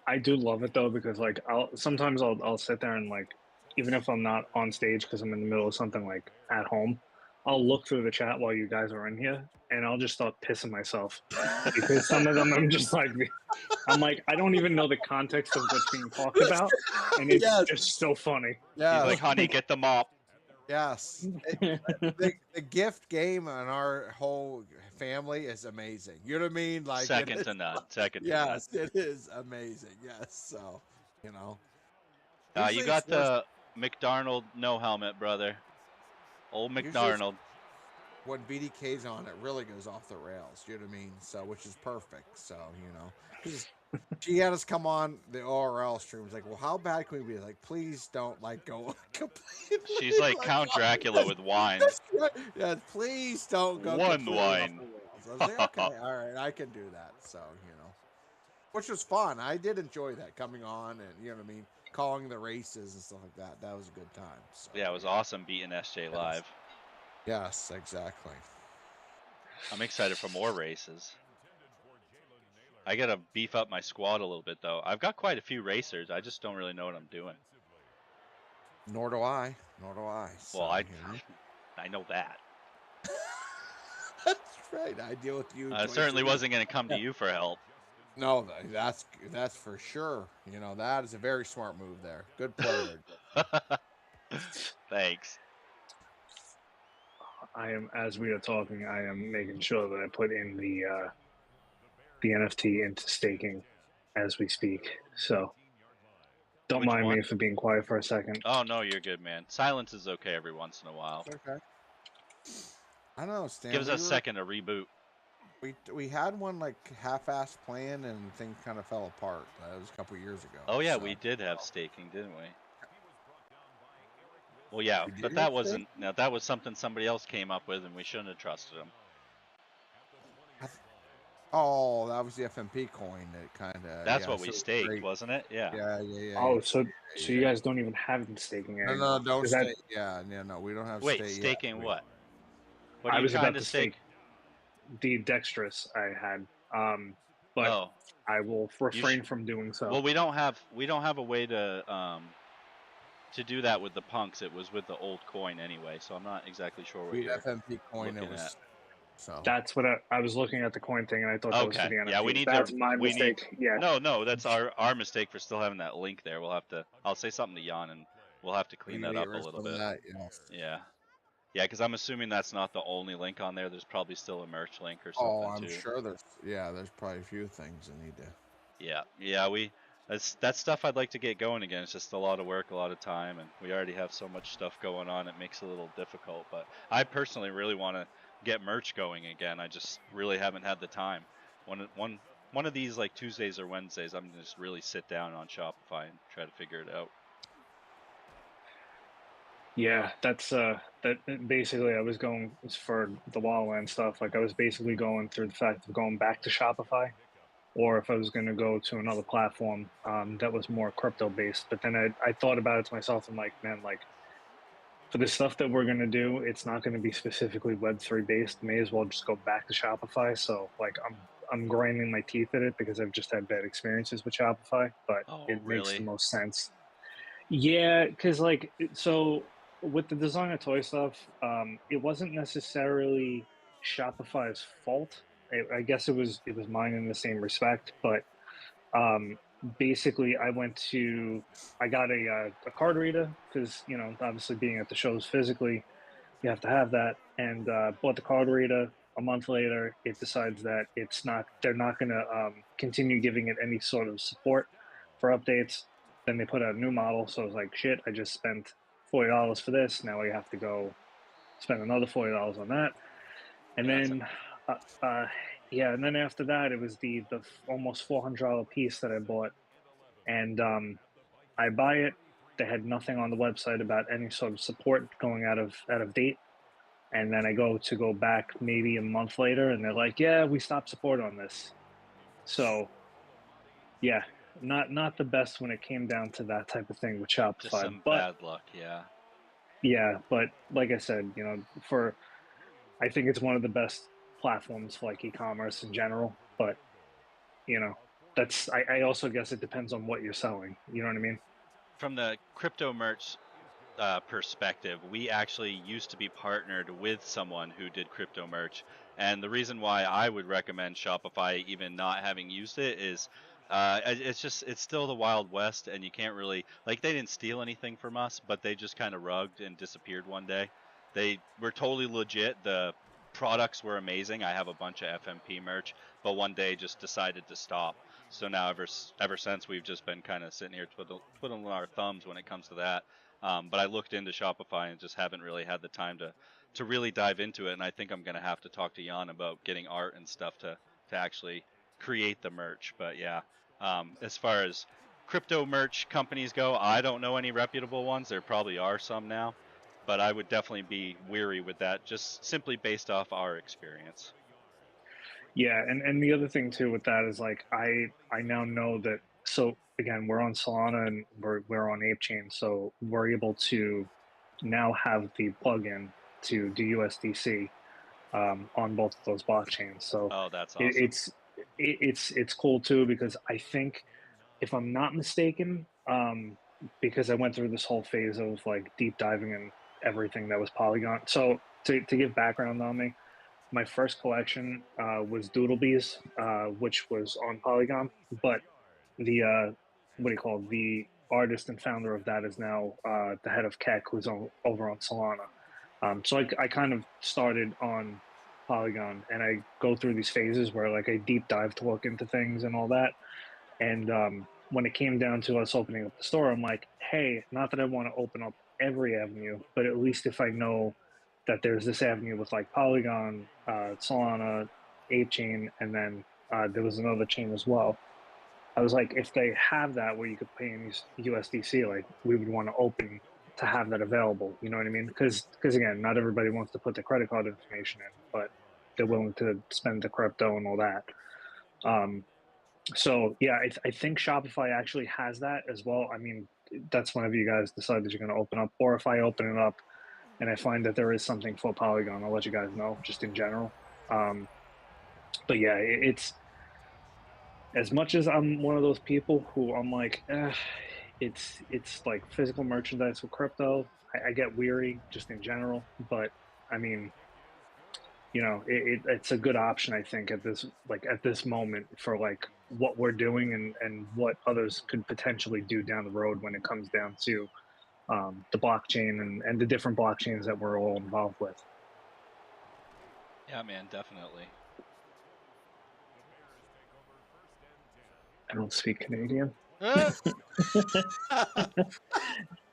I do love it though because like I'll sit there and like even if I'm not on stage because I'm in the middle of something like at home, I'll look through the chat while you guys are in here and I'll just start pissing myself because some of them I'm like I don't even know the context of what's being talked about and it's yes, just so funny. He's like, yes, honey, get the mop. yes. The gift game on our whole family is amazing. You know what I mean? Like Second to none. Second to none. yes, it is amazing. Yes, so you You usually it's got worse. the McDarnold no helmet, brother. Old Usually McDarnold. when BDK's on, it really goes off the rails. You know what I mean? So which is perfect. So because she had us come on the ORL streams. Like, well, how bad can we be? Like, please don't go completely. She's like Count Dracula with wine. Yeah, please don't go One completely off wine. the rails. I was like, okay, all right, I can do that. So which was fun. I did enjoy that coming on, and you know what I mean, calling the races and stuff like that. That was a good time. So, Yeah, it was awesome beating SJ live. Yes, exactly. I'm excited for more races. I gotta beef up my squad a little bit though. I've got quite a few racers. I just don't really know what I'm doing. Nor do I. Nor do I. So, Well, I know that. That's right. I deal with you. I twice certainly a week. wasn't gonna come to you for help. No, that's for sure. That is a very smart move there. Good play there. Thanks. I am as we are talking, I am making sure that I put in the NFT into staking as we speak. So don't Which mind one? me for being quiet for a second. Oh no, you're good, man. Silence is okay every once in a while. Okay. I don't know, Stan. Gives us a second to reboot. We had one like half-ass plan and things kind of fell apart. That was a couple years ago. Oh yeah, so. we did have staking, didn't we? Well, yeah, We did but have that wasn't. No, that was something somebody else came up with, and we shouldn't have trusted them. Oh, that was the FMP coin that kind of. That's what we staked, wasn't it? Yeah. Yeah. Oh, so you guys don't even have the staking No, anymore? don't Is that- stake. Yeah, no, we don't have Wait, stake yet. staking what? What are I you was trying about to to stake? the dexterous I had, but Oh, I will refrain from doing so. well, we don't have a way to do that with the punks. It was with the old coin anyway, so I'm not exactly sure what We you're FMP coin. It looking was at. so. That's what I was looking at the coin thing, and I thought that was for the NFT. Yeah, we need That's to. my We need. mistake. Yeah. No, that's our mistake for still having that link there. We'll have to. I'll say something to Jan, and we'll have to clean that up a little bit. Yeah. Yeah, because I'm assuming that's not the only link on there. There's probably still a merch link or something Oh, I'm too. sure there's probably a few things that need to. Yeah. That's stuff I'd like to get going again. It's just a lot of work, a lot of time, and we already have so much stuff going on. It makes it a little difficult. But I personally really want to get merch going again. I just really haven't had the time. One of these like Tuesdays or Wednesdays, I'm gonna just really sit down on Shopify and try to figure it out. Yeah, that's that basically I was going for the Wildland stuff. Like I was basically going through the fact of going back to Shopify, or if I was going to go to another platform that was more crypto based. But then I thought about it to myself. I'm like, man, like for the stuff that we're going to do, it's not going to be specifically Web3 based. May as well just go back to Shopify. So like I'm grinding my teeth at it because I've just had bad experiences with Shopify, but it makes the most sense. Yeah, because like so with the designer toy stuff, it wasn't necessarily Shopify's fault. I guess it was mine in the same respect, but basically I got a card reader because obviously being at the shows physically, you have to have that, and bought the card reader. A month later, it decides that they're not going to continue giving it any sort of support for updates. Then they put out a new model, so I was like, shit, I just spent $40 for this. Now I have to go spend another $40 on that. And then, and then after that, it was the almost $400 piece that I bought, and I buy it. They had nothing on the website about any sort of support going out of date. And then I go back maybe a month later, and they're like, "Yeah, we stopped support on this." So, yeah, not the best when it came down to that type of thing with Just Shopify. some But bad luck, yeah. yeah, but like I said, for I think it's one of the best platforms for like e-commerce in general. But you know, I also guess it depends on what you're selling. You know what I mean? From the crypto merch perspective, we actually used to be partnered with someone who did crypto merch. And the reason why I would recommend Shopify, even not having used it, is it's still the Wild West, and you can't really, like, they didn't steal anything from us, but they just kind of rugged and disappeared one day. They were totally legit. The products were amazing. I have a bunch of FMP merch, but one day just decided to stop. So now ever since, we've just been kind of sitting here twiddling our thumbs when it comes to that. But I looked into Shopify and just haven't really had the time to really dive into it. And I think I'm gonna have to talk to Jan about getting art and stuff to actually create the merch. But yeah, as far as crypto merch companies go, I don't know any reputable ones. There probably are some now, but I would definitely be weary with that, just simply based off our experience. Yeah, and the other thing too with that is like I now know that. So again, we're on Solana and we're on ApeChain, so we're able to now have the plugin to do USDC on both of those blockchains. So Oh, that's it, awesome. it's cool too because I think if I'm not mistaken, because I went through this whole phase of like deep diving in everything that was Polygon. So to give background on me, my first collection was Doodlebees, which was on Polygon, but the what do you call it? The artist and founder of that is now the head of Keck, who's over on Solana. So I kind of started on Polygon, and I go through these phases where like I deep dive to look into things and all that. And when it came down to us opening up the store, I'm like, hey, not that I want to open up every avenue, but at least if I know that there's this avenue with like Polygon, Solana, Ape Chain, and then there was another chain as well. I was like, if they have that where you could pay in USDC, like we would want to open to have that available. You know what I mean? Because again, not everybody wants to put their credit card information in, but they're willing to spend the crypto and all that. Um, so yeah, I think Shopify actually has that as well. I mean, that's whenever you guys decide that you're going to open up, or if I open it up and I find that there is something for Polygon, I'll let you guys know just in general. Um, but yeah, it's as much as I'm one of those people who I'm like, it's like physical merchandise with crypto. I get weary just in general, but I mean, it's a good option I think at this moment for like what we're doing and what others could potentially do down the road when it comes down to the blockchain and the different blockchains that we're all involved with. Yeah, man, definitely. I don't speak Canadian. I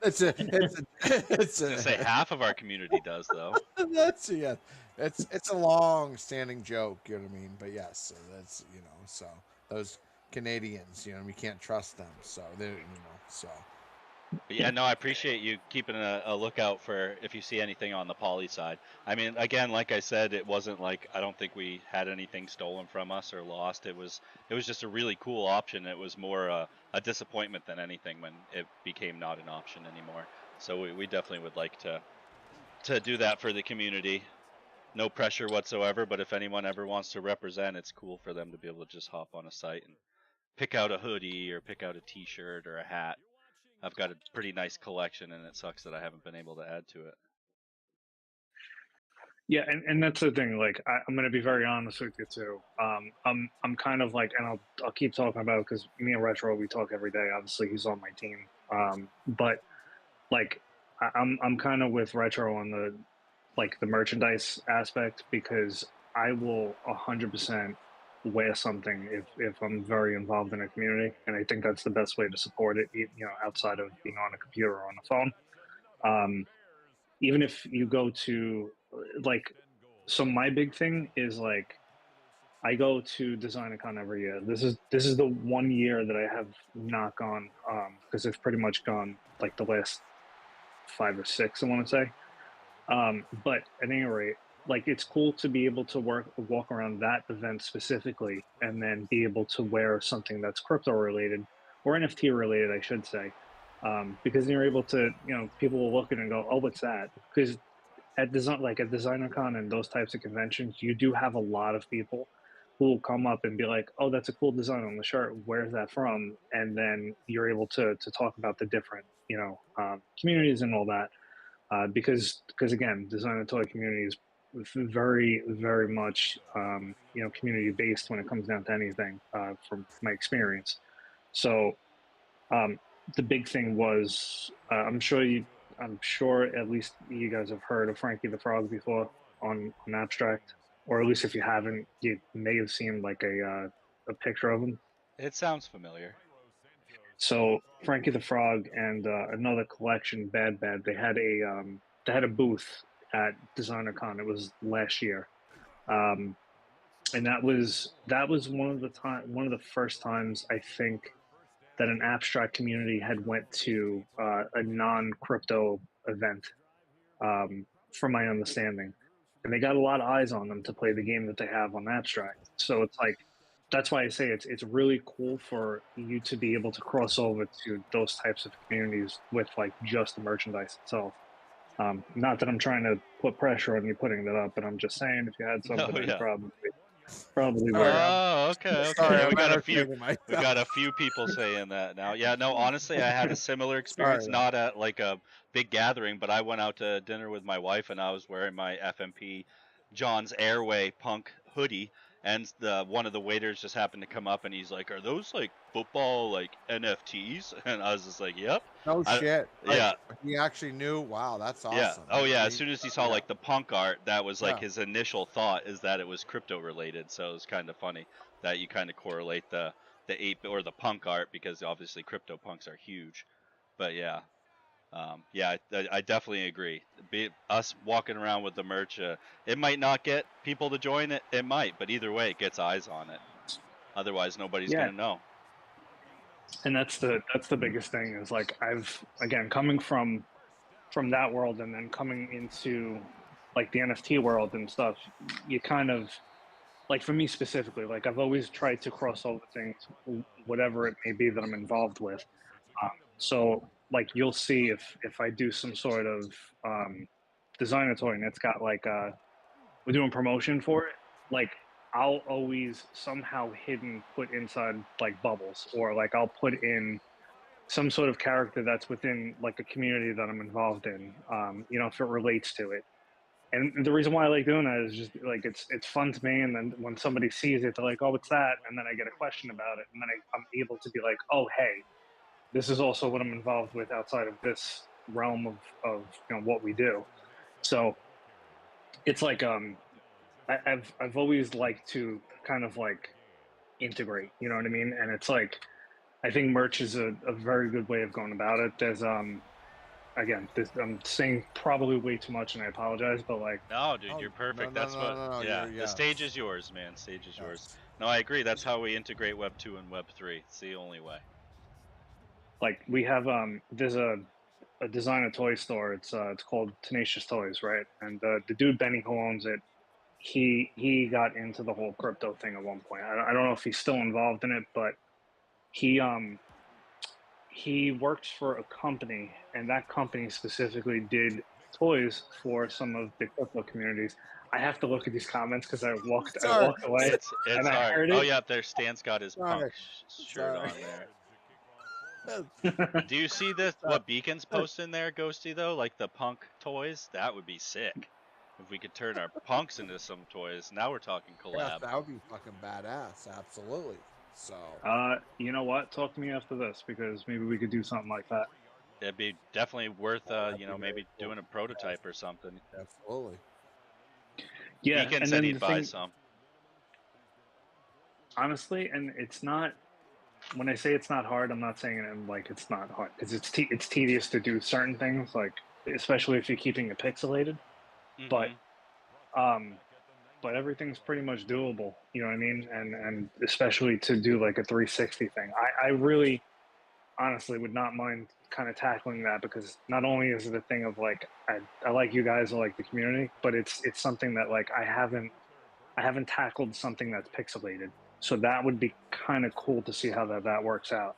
it's a it's a it's was gonna say a half of our community does though. that's yeah. It's a long standing joke, you know what I mean? But yes, so that's so those Canadians, we can't trust them. So they so But yeah, no, I appreciate you keeping a lookout for if you see anything on the poly side. I mean, again, like I said, it wasn't like I don't think we had anything stolen from us or lost. It was just a really cool option. It was more a disappointment than anything when it became not an option anymore. So we definitely would like to do that for the community. No pressure whatsoever, but if anyone ever wants to represent, it's cool for them to be able to just hop on a site and pick out a hoodie or pick out a t-shirt or a hat. I've got a pretty nice collection, and it sucks that I haven't been able to add to it. Yeah, and that's the thing. Like, I'm gonna be very honest with you too. I'm kind of like, and I'll keep talking about it because me and Retro we talk every day. Obviously, he's on my team. But like, I'm kind of with Retro on the merchandise aspect because I will 100% wear something if I'm very involved in a community, and I think that's the best way to support it. Outside of being on a computer or on a phone. Um, Even if you go to like so my big thing is like I go to DesignerCon every year. This is the one year that I have not gone because I've pretty much gone like the last 5 or 6 I want to say. But at any rate, like it's cool to be able to walk around that event specifically and then be able to wear something that's crypto related or NFT related, I should say, because then you're able to, people will look at it and go, "Oh, what's that?" Because at DesignerCon and those types of conventions, you do have a lot of people who will come up and be like, "Oh, that's a cool design on the shirt. Where's that from?" And then you're able to talk about the different, communities and all that, because again, designer toy community is very very much community based when it comes down to anything, from my experience. So um, the big thing was, I'm sure at least you guys have heard of Frankie the Frog before on Abstract, or at least if you haven't, you may have seen like a picture of him. It sounds familiar. So Frankie the Frog and another collection, Bad Bad, they had a booth at DesignerCon. It was last year, um, and that was one of the first times I think that an abstract community had went to a non-crypto event, from my understanding, and they got a lot of eyes on them to play the game that they have on abstract. So it's like, that's why I say it's really cool for you to be able to cross over to those types of communities with like just the merchandise itself. Not that I'm trying to put pressure on you putting that up, but I'm just saying if you had No, something, I'd yeah. probably wear Sorry, it. Oh, okay, okay. sorry, Yeah, I'm we got a few. entertaining myself. We got a few people saying that now. Yeah, no, honestly, I had a similar experience. Sorry. Not at like a big gathering, but I went out to dinner with my wife, and I was wearing my FMP John's Airway punk hoodie, and the one of the waiters just happened to come up, and he's like, "Are those like football like NFTs?" And I was just like, "Yep." No I, shit. yeah, Like, he actually knew. Wow, that's yeah. awesome. Oh yeah. As soon as he saw Yeah. like the punk art, that was like Yeah. his initial thought is that it was crypto related. So it was kind of funny that you kind of correlate the 8 or the punk art because obviously crypto punks are huge. But yeah. Yeah, I definitely agree. Us walking around with the merch, it might not get people to join it. It might, but either way, it gets eyes on it. Otherwise, nobody's Yeah, gonna know. and that's the biggest thing is like I've again coming from that world and then coming into like the NFT world and stuff, you kind of like for me specifically, like I've always tried to cross over things, whatever it may be that I'm involved with. So like you'll see if I do some sort of designer toy and it's got like we're doing promotion for it, like I'll always somehow hidden put inside like bubbles, or like I'll put in some sort of character that's within like a community that I'm involved in, if it relates to it. And the reason why I like doing that is just like it's fun to me. And then when somebody sees it, they're like, "Oh, what's that?" And then I get a question about it, and then I'm able to be like, "Oh, hey, this is also what I'm involved with outside of this realm of what we do." So it's like I've always liked to kind of like integrate, you know what I mean? And it's like I think merch is a very good way of going about it. There's again, I'm saying probably way too much, and I apologize, but like, No, dude, Oh, you're no, perfect. no, That's no, what. no, no. Yeah, the Yeah. stage is yours, man. Stage is yours. Yes. No, I agree. That's how we integrate Web 2 and Web 3. It's the only way. like we have there's a designer toy store. It's called Tenacious Toys, right? And the dude Benny who owns it, he got into the whole crypto thing at one point. I don't know if he's still involved in it, but he um he worked for a company, and that company specifically did toys for some of the crypto communities. I have to look at these comments because I Sorry. walked away It's and I hard. heard Oh it. yeah, there Stan's got his punk Sorry. shirt Sorry. on there. Do you see this? What Beacon's posting there, Ghosty though? Like the punk toys? That would be sick. If we could turn our punks into some toys. Now we're talking Yeah, collab. that would be fucking badass. Absolutely. So, You know what? Talk to me after this because maybe we could do something like that. It'd be definitely worth that'd be very maybe cool. doing a prototype or something. Absolutely. Yeah, Beacon and said then he'd the buy thing, some. honestly, and it's not. When I say it's not hard, I'm not saying it in like it's not hard because it's tedious to do certain things, like especially if you're keeping it pixelated. But Mm-hmm. um, but everything's pretty much doable. You know what I mean? And especially to do like a 360 thing, I really honestly would not mind kind of tackling that because not only is it a thing of like I like you guys, I like the community, but it's something that like I haven't tackled something that's pixelated. So that would be kind of cool to see how that works out.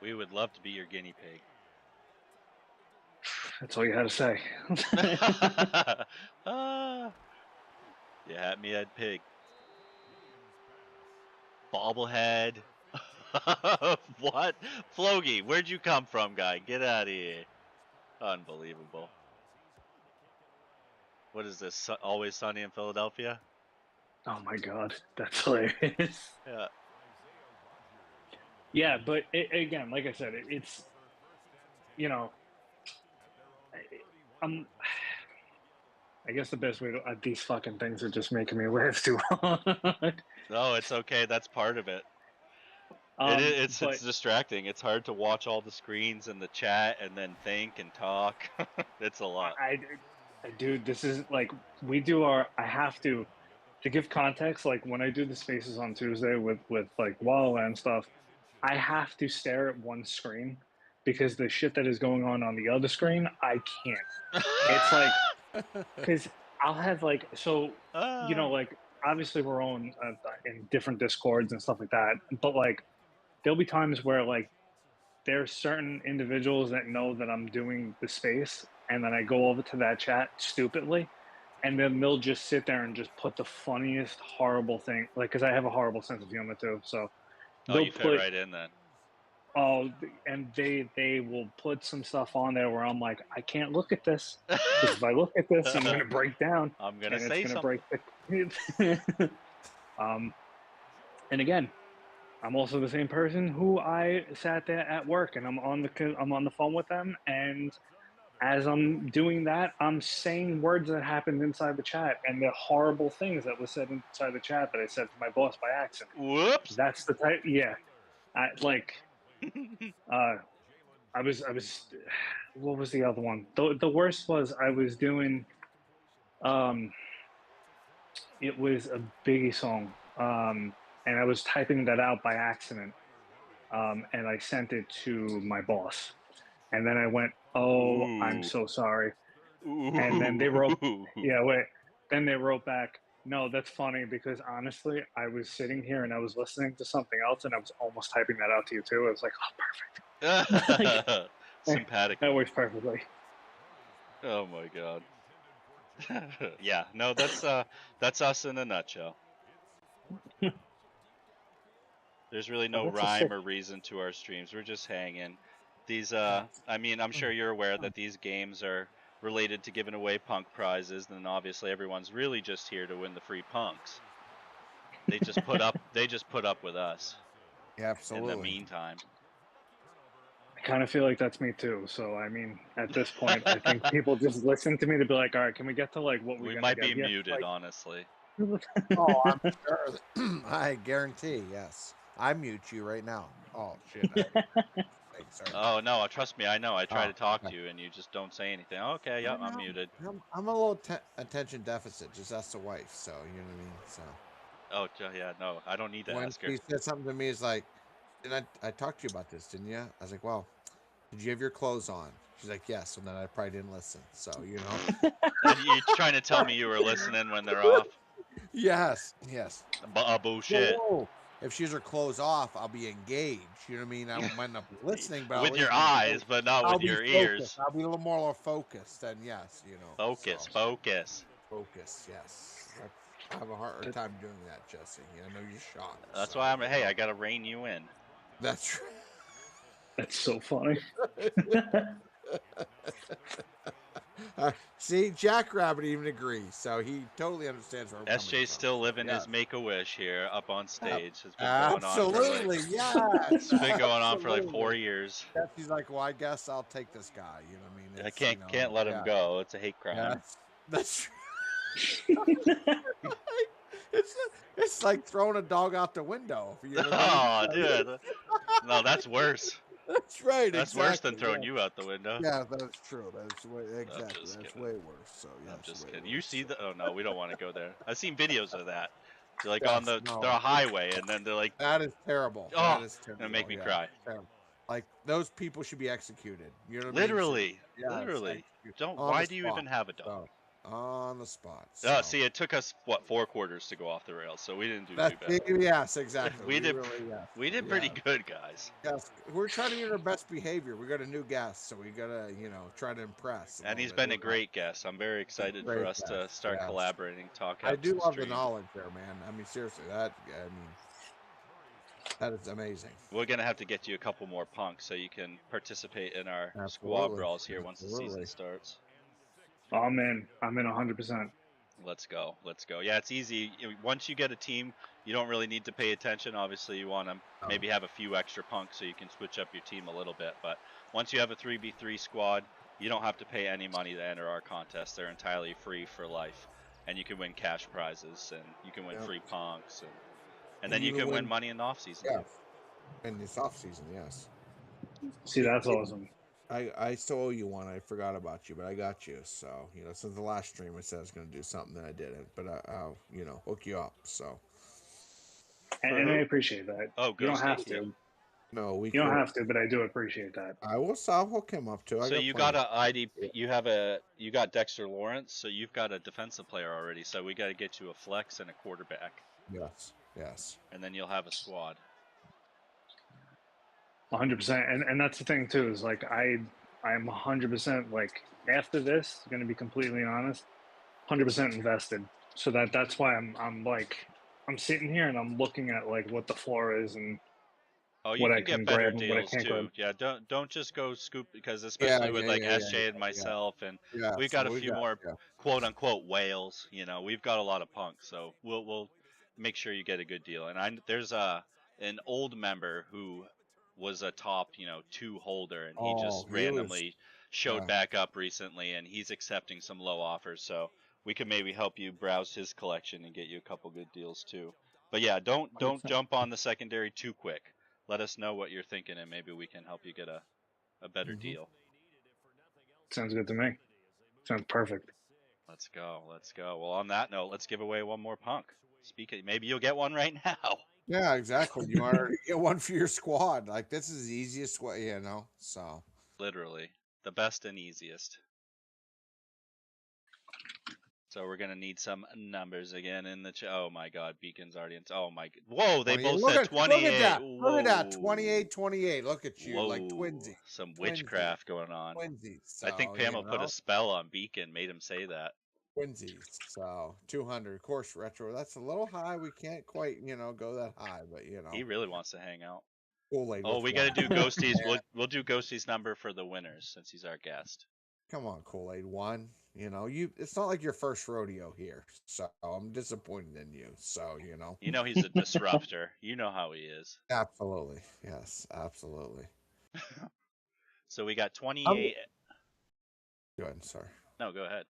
We would love to be your guinea pig. That's all you had to say. You had me at pig. Bobblehead. What? Flogi, where'd you come from, guy? Get out of here. Unbelievable. What is this? Always Sunny in Philadelphia? Oh my god, that's hilarious. Yeah. Yeah, but again, like I said, it's, you know, I guess the best way to these fucking things are just making me laugh too hard. No, it's okay. That's part of it. It's But distracting. It's hard to watch all the screens and the chat and then think and talk. It's a lot. Dude, this is like we do our. I have to give context. Like when I do the spaces on Tuesday with like Walla and stuff, I have to stare at one screen because the shit that is going on the other screen, I can't. It's like because I'll have like so you know like obviously we're on in different discords and stuff like that, but like there'll be times where like there's certain individuals that know that I'm doing the space, and then I go over to that chat stupidly, and then they'll just sit there and just put the funniest horrible thing, like because I have a horrible sense of humor too, so Oh, they'll you fit put right in then. oh, and they will put some stuff on there where I'm like, I can't look at this because if I look at this, I'm gonna break down. I'm gonna and say it's gonna something. break the. And again, I'm also the same person who I sat there at work and I'm on the phone with them, and as I'm doing that, I'm saying words that happened inside the chat and the horrible things that were said inside the chat that I said to my boss by accident. Whoops. That's the type. Yeah, I was. What was the other one? The worst was I was doing. It was a Biggie song, and I was typing that out by accident, and I sent it to my boss, and then I went, "Oh, I'm Ooh. so sorry," Ooh. and then they wrote, "Yeah, wait." Then they wrote back, "No, that's funny because honestly, I was sitting here and I was listening to something else, and I was almost typing that out to you too." I was like, "Oh, perfect." Sympathetic. That works perfectly. Oh my god. Yeah, no, that's us in a nutshell. There's really no That's a rhyme sick. or reason to our streams. We're just hanging. These I mean, I'm sure you're aware that these games are related to giving away punk prizes, and obviously everyone's really just here to win the free punks. They just put up with us. Yeah, absolutely. In the meantime. I kind of feel like that's me too. So I mean, at this point, I think people just listen to me to be like, all right, can we get to like what we gonna might get be here? muted, Like, honestly. Oh, I'm sure. I guarantee. Yes, I mute you right now. Oh shit. Wait, sorry. Oh no, trust me, I know. I try to talk okay. to you and you just don't say anything. Okay, yep, I'm muted. I'm a little attention deficit. Just ask the wife. So you know what I mean. So. Oh yeah, no, I don't need to ask her. When she said something to me, it's like, didn't I talked to you about this, didn't you? I was like, well, did you have your clothes on? She's like, yes. And then I probably didn't listen. So, you know. And you're trying to tell me you were listening when they're off? Yes. Bullshit. Whoa. If she has her clothes off, I'll be engaged. You know what I mean? I might not be listening, but with your eyes, but not with your ears. I'll be a little more focused. Then yes, you know. Focus. Focus. Yes. I have a harder time doing that, Jesse. I know you're shocked. That's why I gotta rein you in. That's right. That's so funny. See, Jackrabbit even agrees, so he totally understands where I'm coming SJ's still living his Make-A-Wish here up on stage. It's been going absolutely, on yeah. It's been going on for like 4 years. He's like, well, I guess I'll take this guy. You know what I mean? It's, I can't let him go. It's a hate crime. Yeah, that's true. It's like throwing a dog out the window. You know oh, dude. No, that's worse. That's right. That's worse than throwing you out the window. Yeah, that's true. That's way worse. So yeah, I'm just kidding. You see the? Oh no, we don't want to go there. I've seen videos of that. They're like on the highway, and then they're like, that is terrible. Oh, that is terrible. Gonna make me cry. Like those people should be executed. You know what literally, I mean? literally. Don't. Why do you even have a dog? on the spot. Oh, So. see, it took us what 4 quarters to go off the rails, so we didn't do That's too bad. yes, exactly. We did really, yes, we did pretty good, guys. Yes, we're trying to get our best behavior. We got a new guest, so we gotta, try to impress. And he's been a great guest. I'm very excited for Great us to guest, start yes. collaborating, talk I apps do and love the stream. knowledge there, man. I mean, seriously, that is amazing. We're gonna have to get you a couple more punks so you can participate in our squad Absolutely. brawls here once the season Absolutely. starts. I'm in 100%. Let's go. Let's go. Yeah, it's easy. Once you get a team, you don't really need to pay attention. Obviously, you want to maybe have a few extra punks so you can switch up your team a little bit. But once you have a 3v3 squad, you don't have to pay any money to enter our contests. They're entirely free for life. And you can win cash prizes, and you can win free punks, and then you can win money in the off-season. Yeah, in this off-season, yes. See, that's awesome. I still owe you one. I forgot about you, but I got you. So, since the last stream, I said I was going to do something that I didn't. But I'll, hook you up. So. And I appreciate that. Oh, you don't have to. Yeah. No, you don't have to, but I do appreciate that. I'll hook him up too. So you got a ID. You got Dexter Lawrence. So you've got a defensive player already. So we got to get you a flex and a quarterback. Yes. Yes. And then you'll have a squad. 100%, and that's the thing too. Is like I'm 100% like after this. Going to be completely honest, 100% invested. So that's why I'm sitting here and I'm looking at like what the floor is and you can get better deals too. Yeah, don't just go scoop because especially with SJ and myself and we've got a few more quote unquote whales. We've got a lot of punks, so we'll make sure you get a good deal. And there's an old member who was a top 2 holder and he just randomly showed back up recently and he's accepting some low offers, so we can maybe help you browse his collection and get you a couple good deals too. But yeah, don't jump on the secondary too quick. Let us know what you're thinking and maybe we can help you get a better deal. Sounds good to me. Sounds perfect. Let's go. Well, on that note, let's give away one more punk. Maybe you'll get one right now. Yeah, exactly. You already get one for your squad. Like, this is the easiest way, so. Literally. The best and easiest. So we're going to need some numbers again in the chat. Oh, my God. Beacon's already in. Oh, my God. Whoa, they both said 28. Look at that. Look at that. 28, 28. Look at you. Whoa. Like twinsies. Some witchcraft going on. Twinsies. So, I think Pamela put a spell on Beacon, made him say that. Twinsies. So 200. Of course, retro. That's a little high. We can't quite, go that high, but He really wants to hang out. Kool-Aid. Oh, we got to do Ghosty's. We'll do Ghosty's number for the winners since he's our guest. Come on, Kool-Aid. One. It's not like your first rodeo here, so I'm disappointed in you. So he's a disruptor. You know how he is. Absolutely. Yes, absolutely. So we got 28. Go ahead. Sorry. No, go ahead.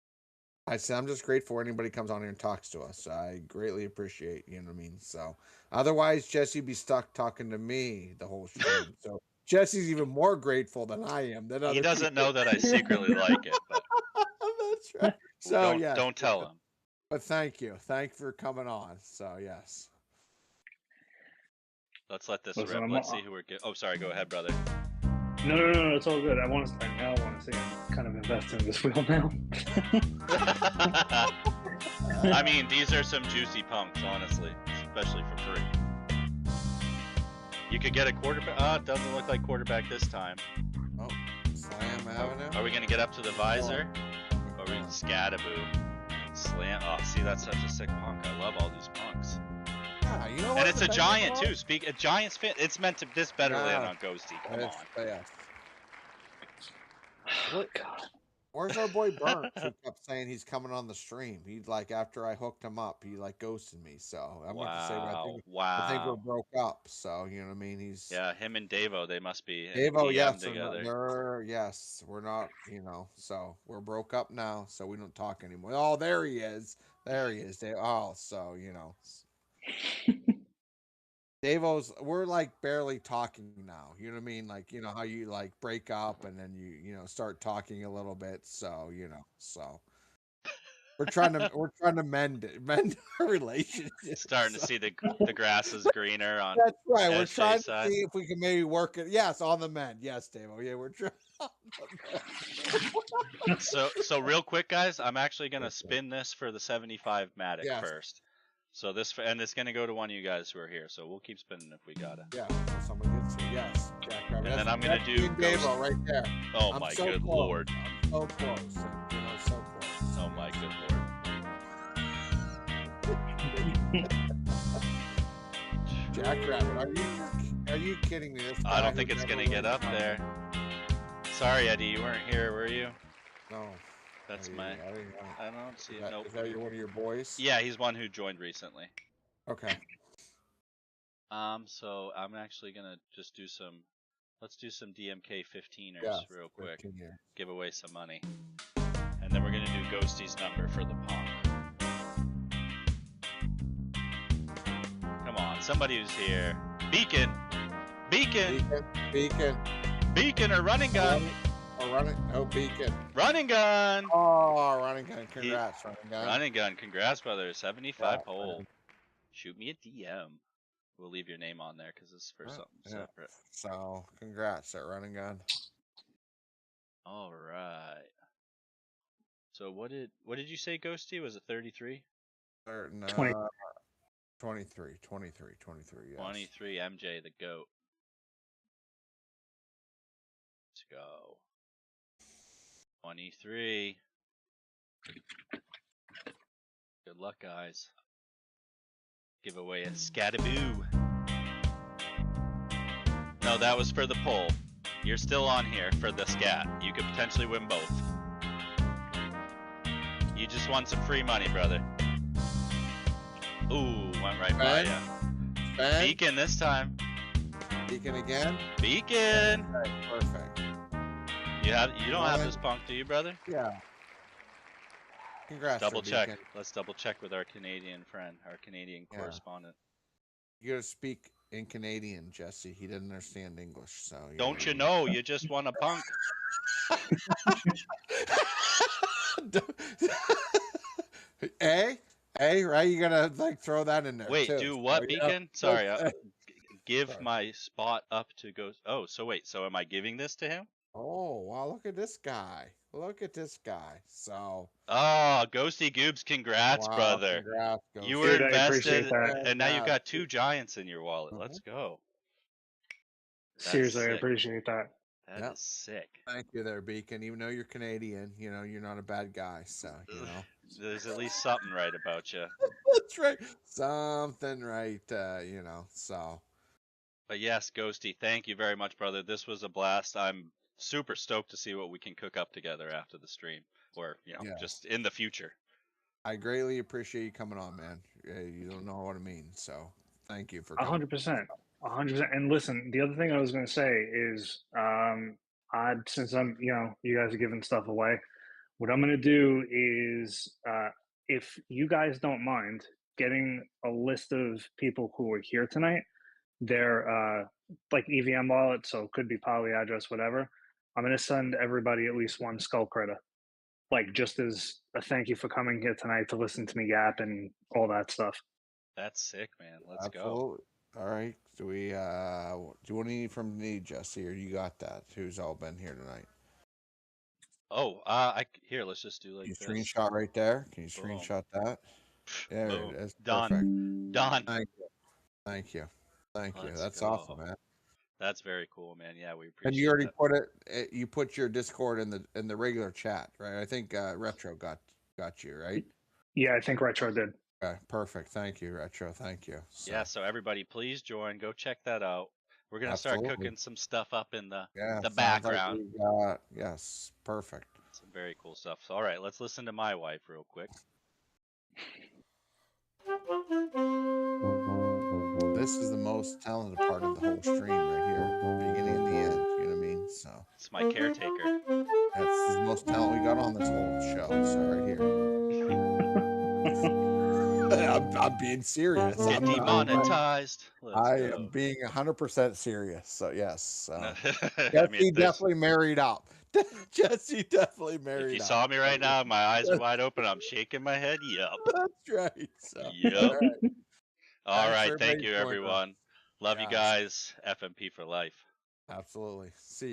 I said I'm just grateful anybody comes on here and talks to us. I greatly appreciate, you know what I mean? So otherwise Jesse'd be stuck talking to me the whole stream. So Jesse's even more grateful than I am. He doesn't know that I secretly like it, but that's right. So don't tell him. But thank you. Thank you for coming on. So yes. Let's let this rip. Let's see who we're getting. Oh, sorry, go ahead, brother. No, it's all good. I want to see I'm kind of invested in this wheel now. I mean, these are some juicy punks, honestly, especially for free. You could get a quarterback. It doesn't look like quarterback this time. Oh, Slam Avenue. Are we going to get up to the visor? Or are we Scadaboo? Slam. Oh, see, that's such a sick punk. I love all these punks. Yeah, you know what? And it's a giant too. A giant's fit. It's meant to. This better land on Ghosty. Come on. Yeah. Oh, God. Where's our boy Burns who kept saying he's coming on the stream? He after I hooked him up, he ghosted me. So I'm going to say I think we're broke up. So you know what I mean? Him and Davo, they must be Davo, yes, together. Yes, we're not, so we're broke up now, so we don't talk anymore. Oh, there he is. Oh, so we're barely talking now. You know what I mean? How you break up and then you start talking a little bit. So, so we're trying to mend our relationship. Starting to see the grass is greener on That's right. We're SJ's trying to side. see if we can maybe work it. Yes, on the mend. Yes, Dave. Yeah, we're trying. So real quick, guys, I'm actually gonna spin this for the 75 Matic Yes. first. So this and it's gonna go to one of you guys who are here. So we'll keep spinning if we got it. Yeah, so someone gets here. Yes, Jackrabbit. And then I'm gonna do me and Dave Ghost- right there. Oh I'm my so good close. lord. I'm so close. And, so close. Oh my good lord. Jackrabbit, are you kidding me? This I guy don't think who it's never gonna get learned up how to- there. Sorry, Eddie, you weren't here, were you? No. That's I my. didn't know. I don't see it. Is Nope. that one of your boys? Yeah, he's one who joined recently. Okay. So I'm actually gonna just do some. Let's do some DMK 15ers Yeah, real quick. 15 here. Give away some money, and then we're gonna do Ghosty's number for the punk. Come on, somebody who's here. Beacon, Beacon. or running gun, Oh, Beacon. running gun, Oh, running gun. Congrats, running gun. running gun. Congrats, brother. 75 Yeah, poll. man. Shoot me a DM. We'll leave your name on there because it's for something separate. So, congrats at running gun. All right. So what did you say, Ghosty? Was it 33? 20. 23, yes. 23, MJ the GOAT. Let's go. 23. Good luck, guys. Give away a scataboo. No, that was for the poll. You're still on here for the scat. You could potentially win both. You just won some free money, brother. Ooh, went right by ya. Ben? Beacon this time. Beacon again? Beacon. Okay, perfect. You don't have this punk, do you, brother? Yeah. Congrats. Double for check. Beacon. Let's double check with our Canadian friend, our Canadian Yeah. correspondent. You gotta speak in Canadian, Jesse. He didn't understand English, so. Don't you know? You just won a punk. Hey, right? You gotta throw that in there. Wait, too. do what, So, Beacon? Sorry, give Sorry. my spot up to Ghost. Oh, so wait, so am I giving this to him? Oh wow! Look at this guy. So. Oh, ghostygoobbz, congrats, Wow, brother. Congrats, You Ghost. were Dude, I appreciate invested, that. and now you've Yeah. got 2 giants in your wallet. Let's go. That's Seriously, I sick. appreciate that. That Yep. is sick. Thank you there, Beacon. Even though you're Canadian, you're not a bad guy. So There's at least something right about you. That's right. Something right. So. But yes, Ghosty, thank you very much, brother. This was a blast. I'm super stoked to see what we can cook up together after the stream, or Yes. just in the future. I greatly appreciate you coming on, man. You don't know what I mean. So thank you for coming. 100%. 100%. And listen, the other thing I was going to say is, since I'm, you guys are giving stuff away, what I'm going to do is, if you guys don't mind getting a list of people who are here tonight, their like EVM wallet, so it could be poly address, whatever. I'm going to send everybody at least one skull credit, like just as a thank you for coming here tonight to listen to me yap and all that stuff. That's sick, man. Let's go. Absolutely. All right. Do we? Do you want any from me, Jesse, or you got that? Who's all been here tonight? Oh, here. Let's just do like Can you this. screenshot right there? Can you Boom. screenshot that? There Boom. it is. Done. Perfect. Done. Thank you. Let's That's go. awesome, man. That's very cool, man. Yeah, we appreciate. And you already that. put it. You put your Discord in the regular chat, right? I think Retro got you, right? Yeah, I think Retro did. Okay, perfect. Thank you, Retro. Thank you. Yeah, so everybody, please join. Go check that out. We're gonna Absolutely. start cooking some stuff up in the sounds like background. we got- yes, perfect. Some very cool stuff. So, all right, let's listen to my wife real quick. This is the most talented part of the whole stream right here, beginning and the end. You know what I mean? So It's my caretaker. that's the most talent we got on this whole show. So right here. I'm being serious. Get demonetized. Let's I go. am being 100% serious. So yes, so I mean, Jesse definitely married up. Jesse definitely married up. if you saw me right now, my eyes are wide open. I'm shaking my head. Yup. That's right. So, Yep. All Thanks right. for Thank everybody you, joining us. everyone. Love you Yes. guys. FMP for life. Absolutely. See.